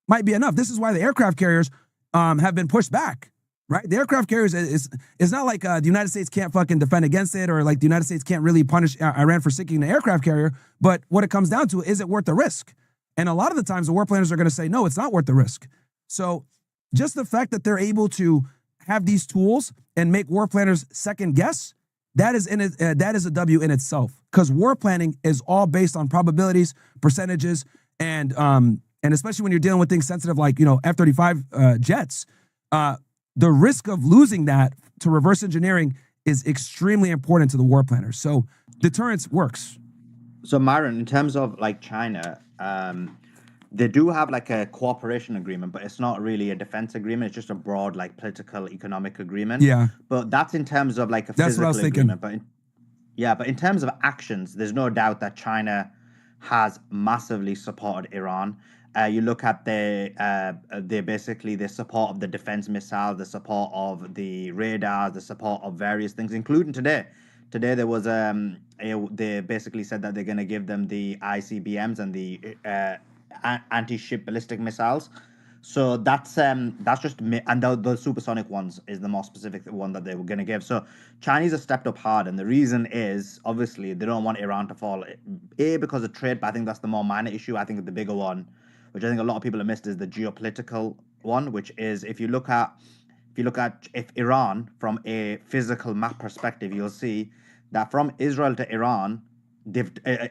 Speaker 17: might be enough. This is why the aircraft carriers have been pushed back. Right? The aircraft carriers is not like the United States can't fucking defend against it, or like the United States can't really punish Iran for sinking the aircraft carrier. But what it comes down to, is it worth the risk? And a lot of the times the war planners are going to say, no, it's not worth the risk. So just the fact that they're able to have these tools and make war planners second guess, that is a W in itself, because war planning is all based on probabilities, percentages, and especially when you're dealing with things sensitive like F-35 jets. The risk of losing that to reverse engineering is extremely important to the war planners. So deterrence works.
Speaker 16: So Myron, in terms of China, they do have a cooperation agreement, but it's not really a defense agreement. It's just a broad political, economic agreement.
Speaker 17: Yeah.
Speaker 16: But that's in terms of a physical agreement. But in terms of actions, there's no doubt that China has massively supported Iran. You look at the support of the defense missiles, the support of the radars, the support of various things, including today. Today there was they basically said that they're going to give them the ICBMs and the anti-ship ballistic missiles. So that's just, and the supersonic ones is the more specific one that they were going to give. So Chinese have stepped up hard, and the reason is obviously they don't want Iran to fall. Because of trade, but I think that's the more minor issue. I think the bigger one, which I think a lot of people have missed, is the geopolitical one, which is if Iran from a physical map perspective, you'll see that from Israel to Iran,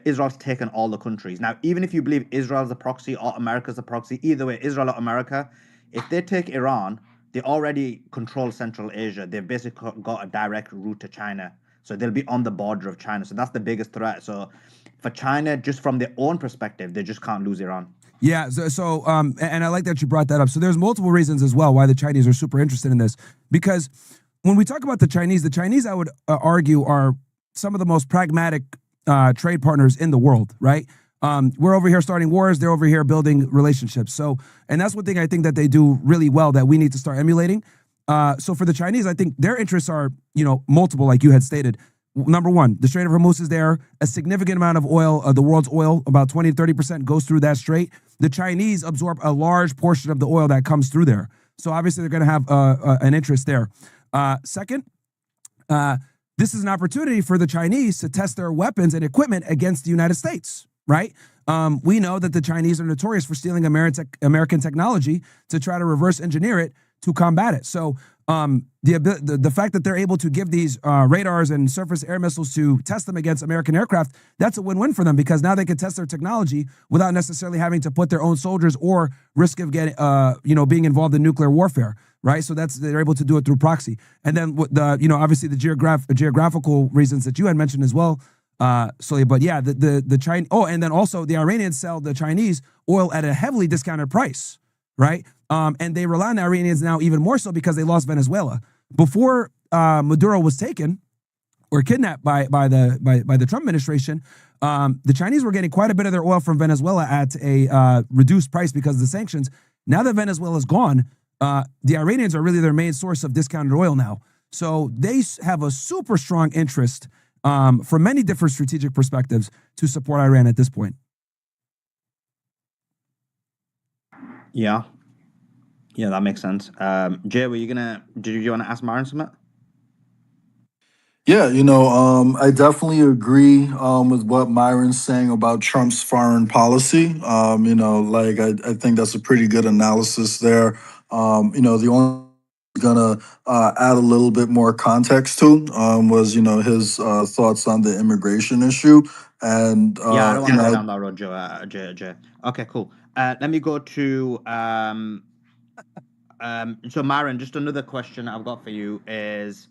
Speaker 16: Israel's taken all the countries. Now, even if you believe Israel's a proxy or America's a proxy, either way, Israel or America, if they take Iran, they already control Central Asia. They've basically got a direct route to China. So they'll be on the border of China. So that's the biggest threat. So for China, just from their own perspective, they just can't lose Iran.
Speaker 17: Yeah, and I like that you brought that up. So there's multiple reasons as well why the Chinese are super interested in this. Because when we talk about the Chinese I would argue are some of the most pragmatic trade partners in the world, right? We're over here starting wars. They're over here building relationships. So, and that's one thing I think that they do really well that we need to start emulating. So for the Chinese, I think their interests are, multiple, like you had stated. Number one, the Strait of Hormuz is there. A significant amount of oil, the world's oil, about 20 to 30% goes through that strait. The Chinese absorb a large portion of the oil that comes through there. So obviously they're going to have an interest there. Second, this is an opportunity for the Chinese to test their weapons and equipment against the United States, right? We know that the Chinese are notorious for stealing American technology to try to reverse engineer it to combat it. So the fact that they're able to give these radars and surface air missiles to test them against American aircraft, that's a win-win for them because now they can test their technology without necessarily having to put their own soldiers or risk of getting, being involved in nuclear warfare, right? So they're able to do it through proxy. And then obviously the geographical reasons that you had mentioned as well, Sully. But yeah, the China. Oh, and then also the Iranians sell the Chinese oil at a heavily discounted price, right? And they rely on the Iranians now even more so because they lost Venezuela. Before Maduro was taken or kidnapped by the Trump administration, the Chinese were getting quite a bit of their oil from Venezuela at a reduced price because of the sanctions. Now that Venezuela's gone, the Iranians are really their main source of discounted oil now. So they have a super strong interest from many different strategic perspectives to support Iran at this point.
Speaker 16: Yeah, that makes sense. Jay, did you want to ask Myron something?
Speaker 20: Yeah, I definitely agree with what Myron's saying about Trump's foreign policy. I think that's a pretty good analysis there. The only gonna add a little bit more context to was his thoughts on the immigration issue. And
Speaker 16: I don't want to go down that road, Jay. Okay, cool. Let me go to so Myron, just another question I've got for you is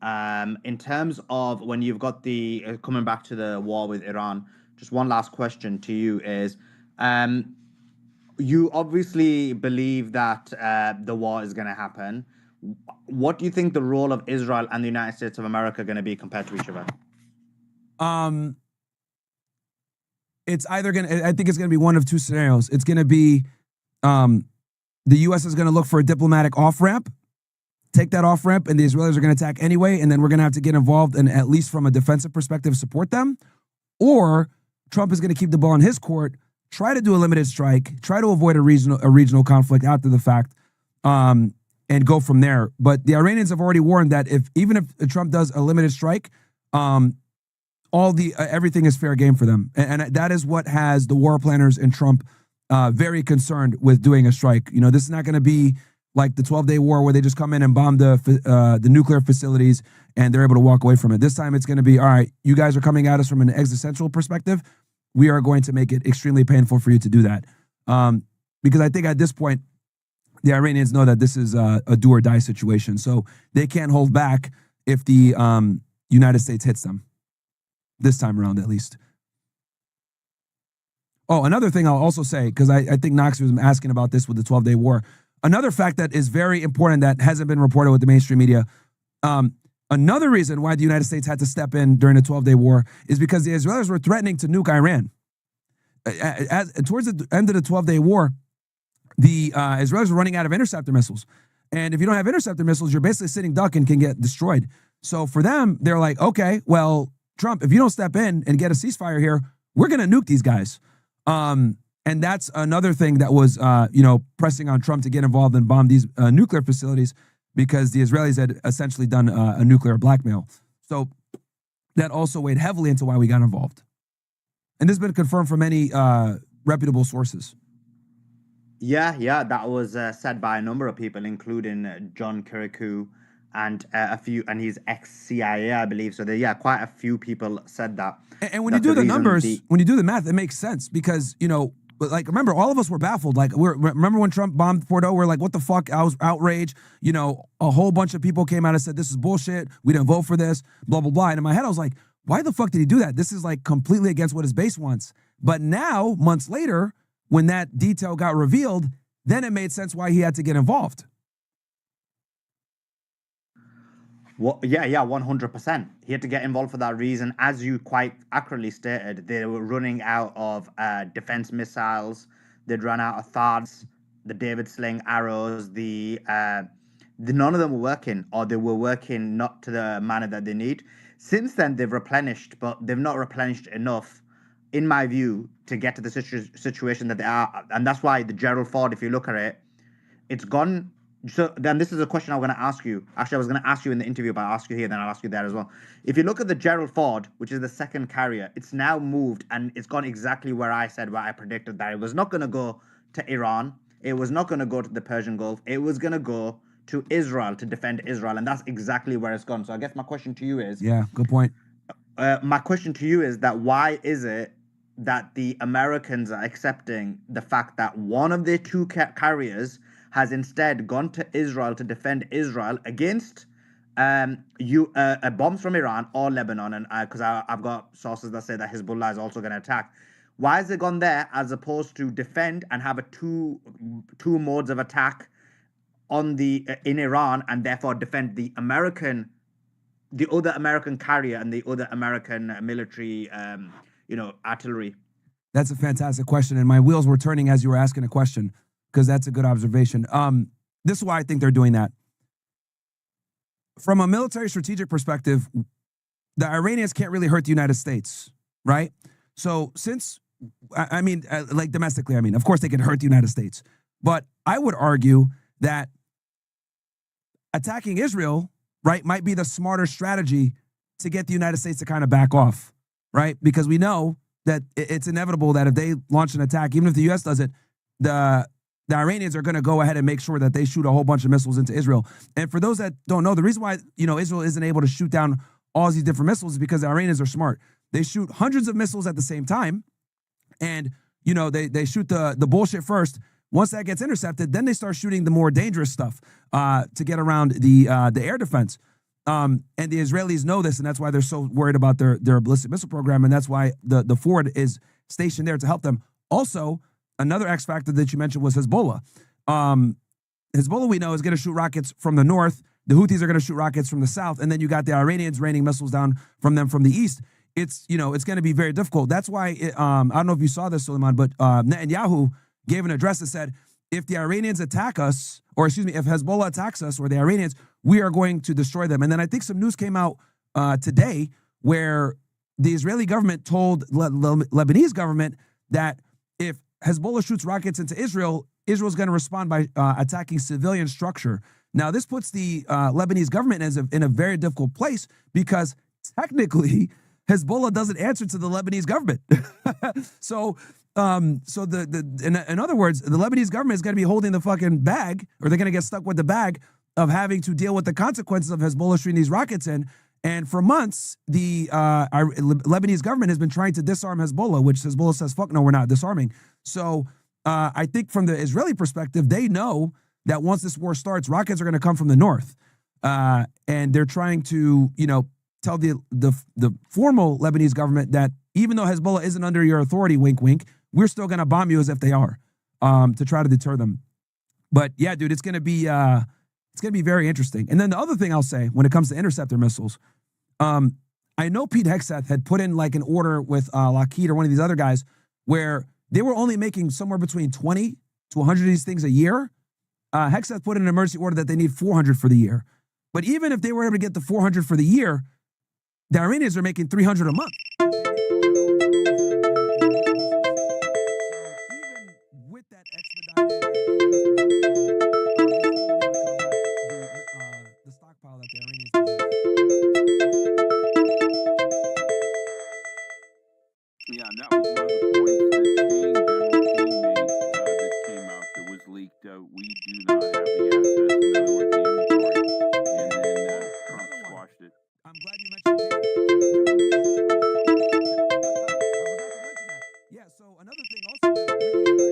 Speaker 16: in terms of when you've got the coming back to the war with Iran, just one last question to you is you obviously believe that the war is going to happen. What do you think the role of Israel and the United States of America are going to be compared to each other?
Speaker 17: It's either I think it's going to be one of two scenarios. It's going to be the U.S. is going to look for a diplomatic off-ramp, take that off-ramp, and the Israelis are going to attack anyway, and then we're going to have to get involved and at least from a defensive perspective support them. Or Trump is going to keep the ball in his court, try to do a limited strike, try to avoid a regional conflict after the fact, and go from there. But the Iranians have already warned that even if Trump does a limited strike, everything is fair game for them, and that is what has the war planners and Trump very concerned with doing a strike. This is not going to be like the 12-day war where they just come in and bomb the nuclear facilities and they're able to walk away from it. This time it's going to be, all right, you guys are coming at us from an existential perspective. We are going to make it extremely painful for you to do that. Because I think at this point, the Iranians know that this is a do or die situation. So they can't hold back if the United States hits them. This time around, at least. Oh, another thing I'll also say, because I think Knox was asking about this with the 12-day war. Another fact that is very important that hasn't been reported with the mainstream media. Another reason why the United States had to step in during the 12-day war is because the Israelis were threatening to nuke Iran. Towards the end of the 12-day war, the Israelis were running out of interceptor missiles. And if you don't have interceptor missiles, you're basically sitting duck and can get destroyed. So for them, they're like, okay, well, Trump, if you don't step in and get a ceasefire here, we're going to nuke these guys. And that's another thing that was, pressing on Trump to get involved and bomb these nuclear facilities because the Israelis had essentially done a nuclear blackmail. So that also weighed heavily into why we got involved. And this has been confirmed from many reputable sources.
Speaker 16: Yeah, that was said by a number of people, including John Kirikou and and he's ex-CIA, I believe. So quite a few people said that.
Speaker 17: And when you do the numbers, when you do the math, it makes sense because, but like, remember, all of us were baffled. Like, remember when Trump bombed Porto? We're like, what the fuck? I was outraged. You know, a whole bunch of people came out and said, this is bullshit. We didn't vote for this, blah, blah, blah. And in my head, I was like, why the fuck did he do that? This is like completely against what his base wants. But now, months later, when that detail got revealed, then it made sense why he had to get involved.
Speaker 16: Well, yeah, 100%. He had to get involved for that reason. As you quite accurately stated, they were running out of defense missiles. They'd run out of THAADs, the David Sling arrows. None of them were working, or they were working not to the manner that they need. Since then, they've replenished, but they've not replenished enough, in my view, to get to the situation that they are. And that's why the Gerald Ford, if you look at it, it's gone. So then this is a question I'm going to ask you. Actually, I was going to ask you in the interview, but I'll ask you here, then I'll ask you there as well. If you look at the Gerald Ford, which is the second carrier, it's now moved and it's gone exactly where I predicted that it was not going to go to Iran. It was not going to go to the Persian Gulf. It was going to go to Israel to defend Israel. And that's exactly where it's gone. So I guess my question to you is...
Speaker 17: Yeah, good point.
Speaker 16: My question to you is that why is it that the Americans are accepting the fact that one of their two carriers has instead gone to Israel to defend Israel against bombs from Iran or Lebanon? And because I've got sources that say that Hezbollah is also going to attack. Why has it gone there as opposed to defend and have a two modes of attack on in Iran, and therefore defend the other American carrier and the other American military, artillery?
Speaker 17: That's a fantastic question, and my wheels were turning as you were asking a question, because that's a good observation. This is why I think they're doing that. From a military strategic perspective, the Iranians can't really hurt the United States, right? So since, like domestically, of course they can hurt the United States. But I would argue that attacking Israel, right, might be the smarter strategy to get the United States to kind of back off, right? Because we know that it's inevitable that if they launch an attack, even if the U.S. does it, the Iranians are going to go ahead and make sure that they shoot a whole bunch of missiles into Israel. And for those that don't know, the reason why, Israel isn't able to shoot down all these different missiles is because the Iranians are smart. They shoot hundreds of missiles at the same time. And, they shoot the bullshit first. Once that gets intercepted, then they start shooting the more dangerous stuff to get around the air defense. And the Israelis know this, and that's why they're so worried about their ballistic missile program. And that's why the Ford is stationed there to help them. Also, another X factor that you mentioned was Hezbollah. Hezbollah, we know, is going to shoot rockets from the north. The Houthis are going to shoot rockets from the south. And then you got the Iranians raining missiles down from them from the east. It's going to be very difficult. That's why, I don't know if you saw this, Suleiman, but Netanyahu gave an address that said, if the Iranians attack us, or excuse me, if Hezbollah attacks us or the Iranians, we are going to destroy them. And then I think some news came out today where the Israeli government told the Lebanese government that if Hezbollah shoots rockets into Israel, Israel's going to respond by attacking civilian structure. Now, this puts the Lebanese government in a very difficult place because technically Hezbollah doesn't answer to the Lebanese government. So in other words, the Lebanese government is going to be holding the fucking bag, or they're going to get stuck with the bag of having to deal with the consequences of Hezbollah shooting these rockets in. And for months, the Lebanese government has been trying to disarm Hezbollah, which Hezbollah says, fuck no, we're not disarming. So I think from the Israeli perspective, they know that once this war starts, rockets are going to come from the north. And they're trying to, tell the formal Lebanese government that even though Hezbollah isn't under your authority, wink, wink, we're still going to bomb you as if they are, to try to deter them. But yeah, dude, it's going to be very interesting. And then the other thing I'll say when it comes to interceptor missiles, I know Pete Hegseth had put in like an order with Lockheed or one of these other guys where they were only making somewhere between 20 to 100 of these things a year. Hegseth put in an emergency order that they need 400 for the year. But even if they were able to get the 400 for the year, the Iranians are making 300 a month.
Speaker 18: Yeah, and that was one of the points that General King made that came out that was leaked. We do not have the assets, in other words, the inventory. And then Trump squashed it.
Speaker 17: I'm glad you mentioned King. Yeah, so another thing also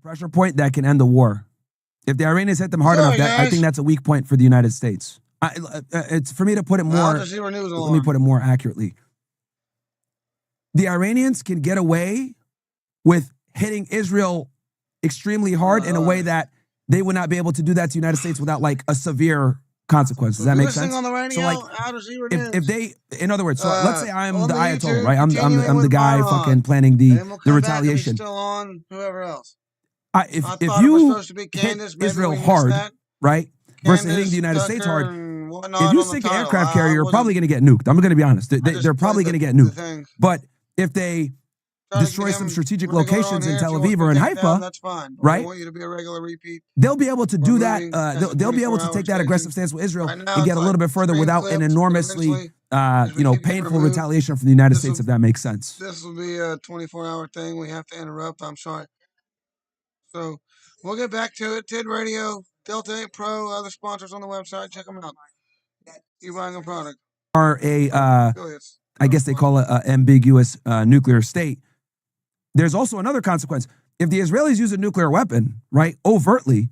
Speaker 17: Pressure point that can end the war. If the Iranians hit them hard
Speaker 2: Sorry,
Speaker 17: enough, I
Speaker 2: guys.
Speaker 17: think that's a weak point for the United States. It's for me to put it more.
Speaker 2: Al Jazeera News
Speaker 17: Let me
Speaker 2: alarm.
Speaker 17: put it more accurately. The Iranians can get away with hitting Israel extremely hard in a way that they would not be able to do that to the United States without like a severe consequence. Does that make
Speaker 2: Listening
Speaker 17: sense?
Speaker 2: on the radio,
Speaker 17: So like,
Speaker 2: Al Jazeera
Speaker 17: if
Speaker 2: News.
Speaker 17: they, in other words, so let's say I'm
Speaker 2: on
Speaker 17: the
Speaker 2: the
Speaker 17: Ayatollah,
Speaker 2: YouTube,
Speaker 17: right? I'm
Speaker 2: continuing
Speaker 17: the
Speaker 2: with
Speaker 17: guy
Speaker 2: Byron.
Speaker 17: fucking planning
Speaker 2: And then we'll
Speaker 17: the
Speaker 2: come back and be
Speaker 17: retaliation.
Speaker 2: still on whoever else.
Speaker 17: If
Speaker 2: I
Speaker 17: if
Speaker 2: thought it was
Speaker 17: you
Speaker 2: supposed to be
Speaker 17: hit
Speaker 2: Candace. Maybe
Speaker 17: Israel
Speaker 2: we missed
Speaker 17: hard,
Speaker 2: that.
Speaker 17: right, versus hitting
Speaker 2: Candace,
Speaker 17: the United States
Speaker 2: Tucker,
Speaker 17: hard,
Speaker 2: and
Speaker 17: if
Speaker 2: whatnot
Speaker 17: you
Speaker 2: on the
Speaker 17: sink an
Speaker 2: title.
Speaker 17: aircraft
Speaker 2: I
Speaker 17: carrier, you're
Speaker 2: wasn't
Speaker 17: probably going to get nuked. I'm going to be honest.
Speaker 2: just
Speaker 17: They're probably
Speaker 2: played
Speaker 17: going to get
Speaker 2: the
Speaker 17: nuked.
Speaker 2: thing.
Speaker 17: But if they
Speaker 2: Try to
Speaker 17: destroy
Speaker 2: get
Speaker 17: some
Speaker 2: him
Speaker 17: strategic
Speaker 2: really going on
Speaker 17: locations in
Speaker 2: here. If
Speaker 17: Tel
Speaker 2: you want
Speaker 17: Aviv
Speaker 2: to
Speaker 17: or in
Speaker 2: take it down,
Speaker 17: Haifa,
Speaker 2: that's fine. But
Speaker 17: right,
Speaker 2: we want you to be a regular repeat.
Speaker 17: they'll be able to
Speaker 2: We're
Speaker 17: do that.
Speaker 2: moving as a
Speaker 17: They'll be able to
Speaker 2: 24-hour
Speaker 17: take that
Speaker 2: station.
Speaker 17: aggressive stance with Israel
Speaker 2: Right now,
Speaker 17: and get
Speaker 2: it's
Speaker 17: a
Speaker 2: like
Speaker 17: little bit further
Speaker 2: screen
Speaker 17: without an
Speaker 2: clips, but
Speaker 17: enormously,
Speaker 2: eventually, as we keep getting
Speaker 17: painful
Speaker 2: removed,
Speaker 17: retaliation from the United
Speaker 2: this
Speaker 17: States,
Speaker 2: will
Speaker 17: if that makes sense.
Speaker 2: this will be a 24-hour thing. We have to interrupt. I'm sorry. So we'll get back to it. TID Radio, Delta 8 Pro, other sponsors on the website. Check them out. You buying a product.
Speaker 17: Are a,
Speaker 2: Affiliates.
Speaker 17: I guess they call it an ambiguous nuclear state. There's also another consequence. If the Israelis use a nuclear weapon, right, overtly,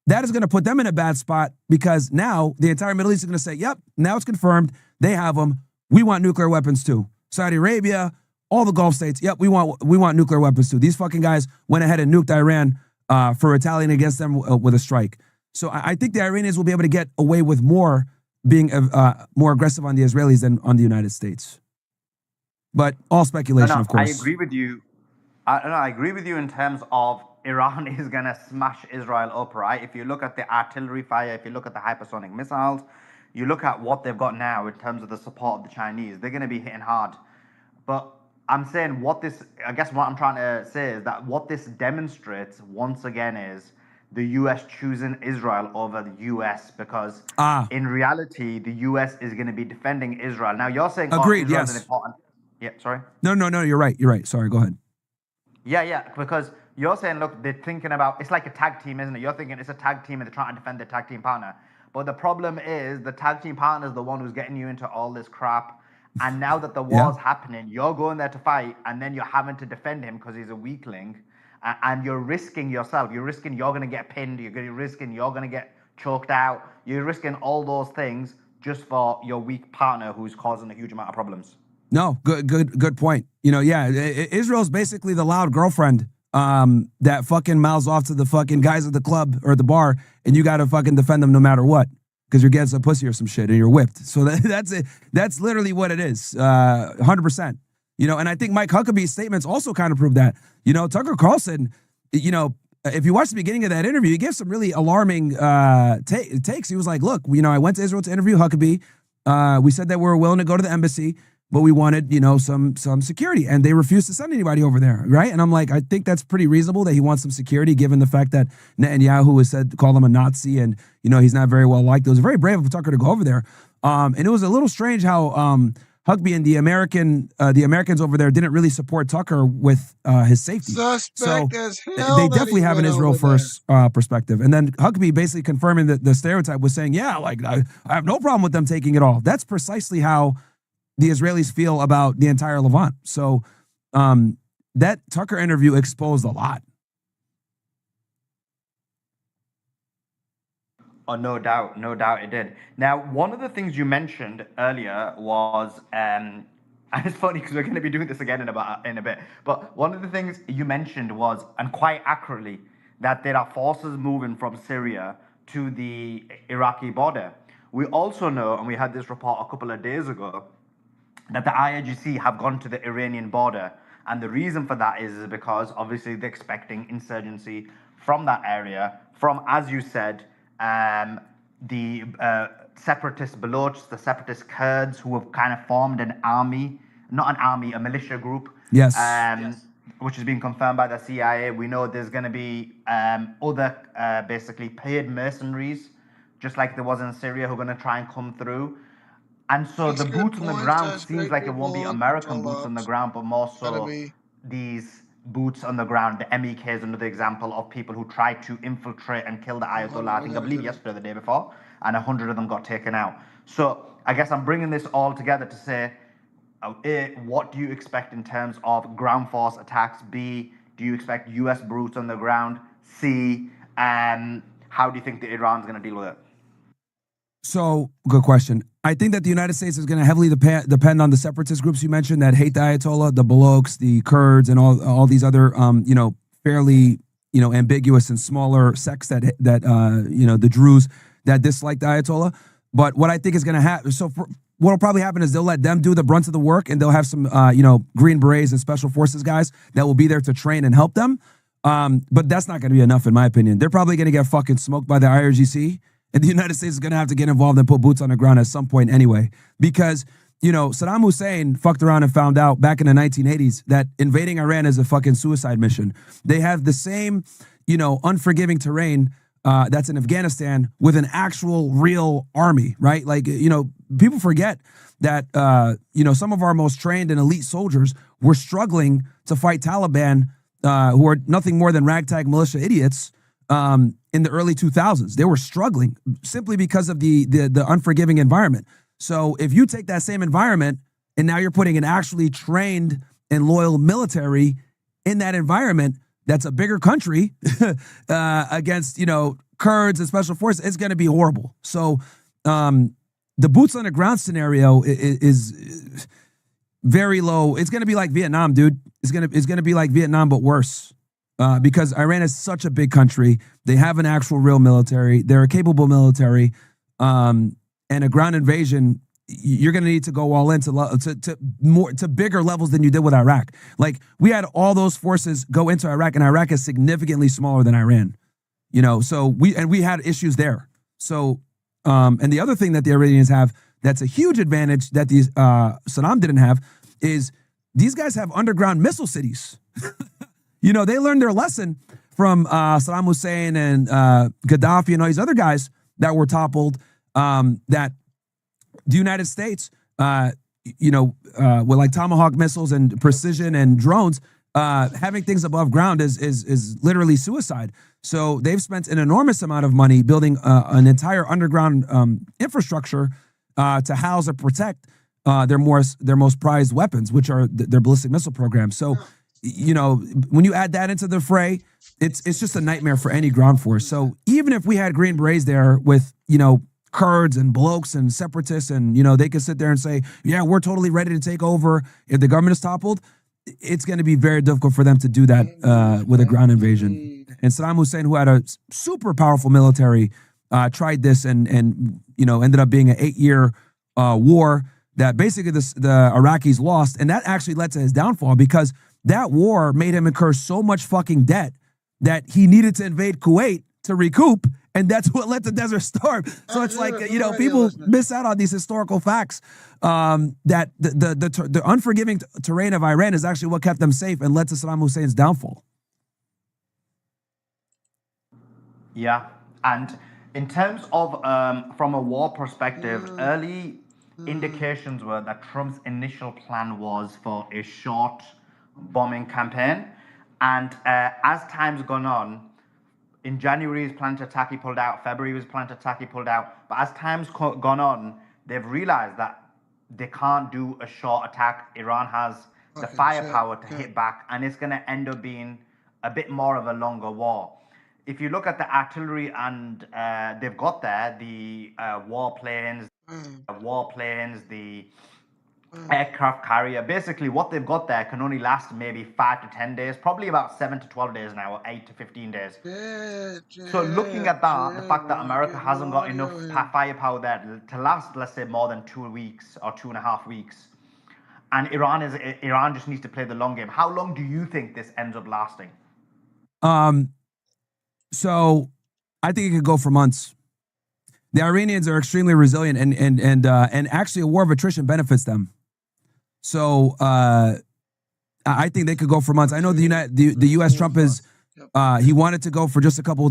Speaker 17: that is going to put them in a bad spot because now the entire Middle East is going to say, yep, now it's confirmed. They have them. We want nuclear weapons too. Saudi Arabia, all the Gulf states, yep, we want nuclear weapons too. These fucking guys went ahead and nuked Iran for retaliating against them with a strike. So I think the Iranians will be able to get away with more being more aggressive on the Israelis than on the United States. But all speculation, of course.
Speaker 16: I agree with you. I agree with you in terms of Iran is going to smash Israel up, right? If you look at the artillery fire, if you look at the hypersonic missiles, you look at what they've got now in terms of the support of the Chinese, they're going to be hitting hard. But I'm saying I guess what I'm trying to say is that what this demonstrates once again is the US choosing Israel over the US because in reality, the US is going to be defending Israel. Now you're saying,
Speaker 17: agreed,
Speaker 16: Israel's
Speaker 17: yes.
Speaker 16: an important. Yeah, sorry.
Speaker 17: No, you're right. You're right. Sorry, go ahead.
Speaker 16: Yeah, because you're saying, look, they're thinking about, it's like a tag team, isn't it? You're thinking it's a tag team and they're trying to defend their tag team partner. But the problem is the tag team partner is the one who's getting you into all this crap. And now that the war's happening, you're going there to fight and then you're having to defend him because he's a weakling. And you're risking yourself. You're risking you're going to get pinned. You're risking you're going to get choked out. You're risking all those things just for your weak partner who's causing a huge amount of problems.
Speaker 17: No, good point. Israel's basically the loud girlfriend that fucking mouths off to the fucking guys at the club or the bar, and you got to fucking defend them no matter what because you're getting some pussy or some shit and you're whipped. So that's it. That's literally what it is, 100%. And I think Mike Huckabee's statements also kind of prove that. Tucker Carlson, if you watch the beginning of that interview, he gave some really alarming takes. He was like, look, I went to Israel to interview Huckabee. We said that we were willing to go to the embassy, but we wanted, some security, and they refused to send anybody over there, right? And I'm like, I think that's pretty reasonable that he wants some security, given the fact that Netanyahu has said, called him a Nazi, and he's not very well liked. It was very brave of Tucker to go over there, and it was a little strange how Huckabee and the Americans over there didn't really support Tucker with his safety.
Speaker 2: Suspect as hell
Speaker 17: they
Speaker 2: that
Speaker 17: definitely
Speaker 2: he
Speaker 17: have an
Speaker 2: went
Speaker 17: Israel
Speaker 2: over
Speaker 17: first perspective, and then Huckabee basically confirming that the stereotype was saying, yeah, like I have no problem with them taking it all. That's precisely how the Israelis feel about the entire Levant. So that Tucker interview exposed a lot.
Speaker 16: Oh, no doubt it did. Now, one of the things you mentioned earlier was, and it's funny because we're going to be doing this again in a bit, but one of the things you mentioned was, and quite accurately, that there are forces moving from Syria to the Iraqi border. We also know, and we had this report a couple of days ago, that the IRGC have gone to the Iranian border. And the reason for that is because obviously they're expecting insurgency from that area, from, as you said, the separatist Baloch, the separatist Kurds who have kind of formed an army, not an army, a militia group.
Speaker 17: Yes.
Speaker 16: Which has been confirmed by the CIA. We know there's going to be other basically paid mercenaries, just like there was in Syria, who are going to try and come through. And so the boots on the ground seems like it won't be American boots on the ground, but more so these boots on the ground. The MEK is another example of people who tried to infiltrate and kill the Ayatollah, I believe yesterday or the day before. and 100 of them got taken out. So I guess I'm bringing this all together to say, A, what do you expect in terms of ground force attacks? B, do you expect US brutes on the ground? C, how do you think that Iran's going to deal with it?
Speaker 17: So, good question. I think that the United States is going to heavily depend on the separatist groups you mentioned that hate the Ayatollah, the Balochs, the Kurds, and all these other, fairly, ambiguous and smaller sects that the Druze that dislike the Ayatollah. But what I think is going to happen, what will probably happen is they'll let them do the brunt of the work, and they'll have some, Green Berets and Special Forces guys that will be there to train and help them. But that's not going to be enough, in my opinion. They're probably going to get fucking smoked by the IRGC. And the United States is going to have to get involved and put boots on the ground at some point anyway. Because, Saddam Hussein fucked around and found out back in the 1980s that invading Iran is a fucking suicide mission. They have the same, unforgiving terrain that's in Afghanistan with an actual real army, right? Like, people forget that, some of our most trained and elite soldiers were struggling to fight Taliban, who are nothing more than ragtag militia idiots, in the early 2000s. They were struggling simply because of the unforgiving environment. So if you take that same environment and now you're putting an actually trained and loyal military in that environment, that's a bigger country against, Kurds and special forces, it's going to be horrible. So the boots on the ground scenario is very low. It's going to be like Vietnam, dude. It's going to be like Vietnam, but worse. Because Iran is such a big country. They have an actual real military. They're a capable military. And a ground invasion, you're going to need to go all in to bigger levels than you did with Iraq. Like, we had all those forces go into Iraq, and Iraq is significantly smaller than Iran. So we had issues there. So, and the other thing that the Iranians have that's a huge advantage that Saddam didn't have is these guys have underground missile cities. They learned their lesson from Saddam Hussein and Gaddafi and all these other guys that were toppled, that the United States, with like Tomahawk missiles and precision and drones, having things above ground is literally suicide. So they've spent an enormous amount of money building an entire underground infrastructure to house and protect their most prized weapons, which are their ballistic missile program. So, when you add that into the fray, it's just a nightmare for any ground force. So even if we had Green Berets there with, Kurds and Balochs and separatists, and, they could sit there and say, yeah, we're totally ready to take over if the government is toppled, it's going to be very difficult for them to do that with a ground invasion. And Saddam Hussein, who had a super powerful military, tried this and ended up being an 8-year war that basically the Iraqis lost. And that actually led to his downfall, because that war made him incur so much fucking debt that he needed to invade Kuwait to recoup, and that's what led to Desert Storm. So it's like, people miss out on these historical facts, that the unforgiving terrain of Iran is actually what kept them safe and led to Saddam Hussein's downfall.
Speaker 16: Yeah, and in terms of from a war perspective, early indications were that Trump's initial plan was for a short bombing campaign, and as time's gone on, in January his plan to attack, he pulled out. February was plan to attack, he pulled out. But as time's gone on, they've realized that they can't do a short attack. Iran has the firepower to hit back, and it's going to end up being a bit more of a longer war. If you look at the artillery, and they've got there the warplanes, the aircraft carrier. Basically, what they've got there can only last maybe 5 to 10 days, probably about 7 to 12 days now, or 8 to 15 days. So looking at that, the fact that America hasn't got enough firepower there to last, let's say, more than 2 weeks or 2.5 weeks, and Iran just needs to play the long game. How long do you think this ends up lasting?
Speaker 17: So I think it could go for months. The Iranians are extremely resilient, and actually a war of attrition benefits them. So I think they could go for months. I know the U.S. Trump he wanted to go for just a couple of days.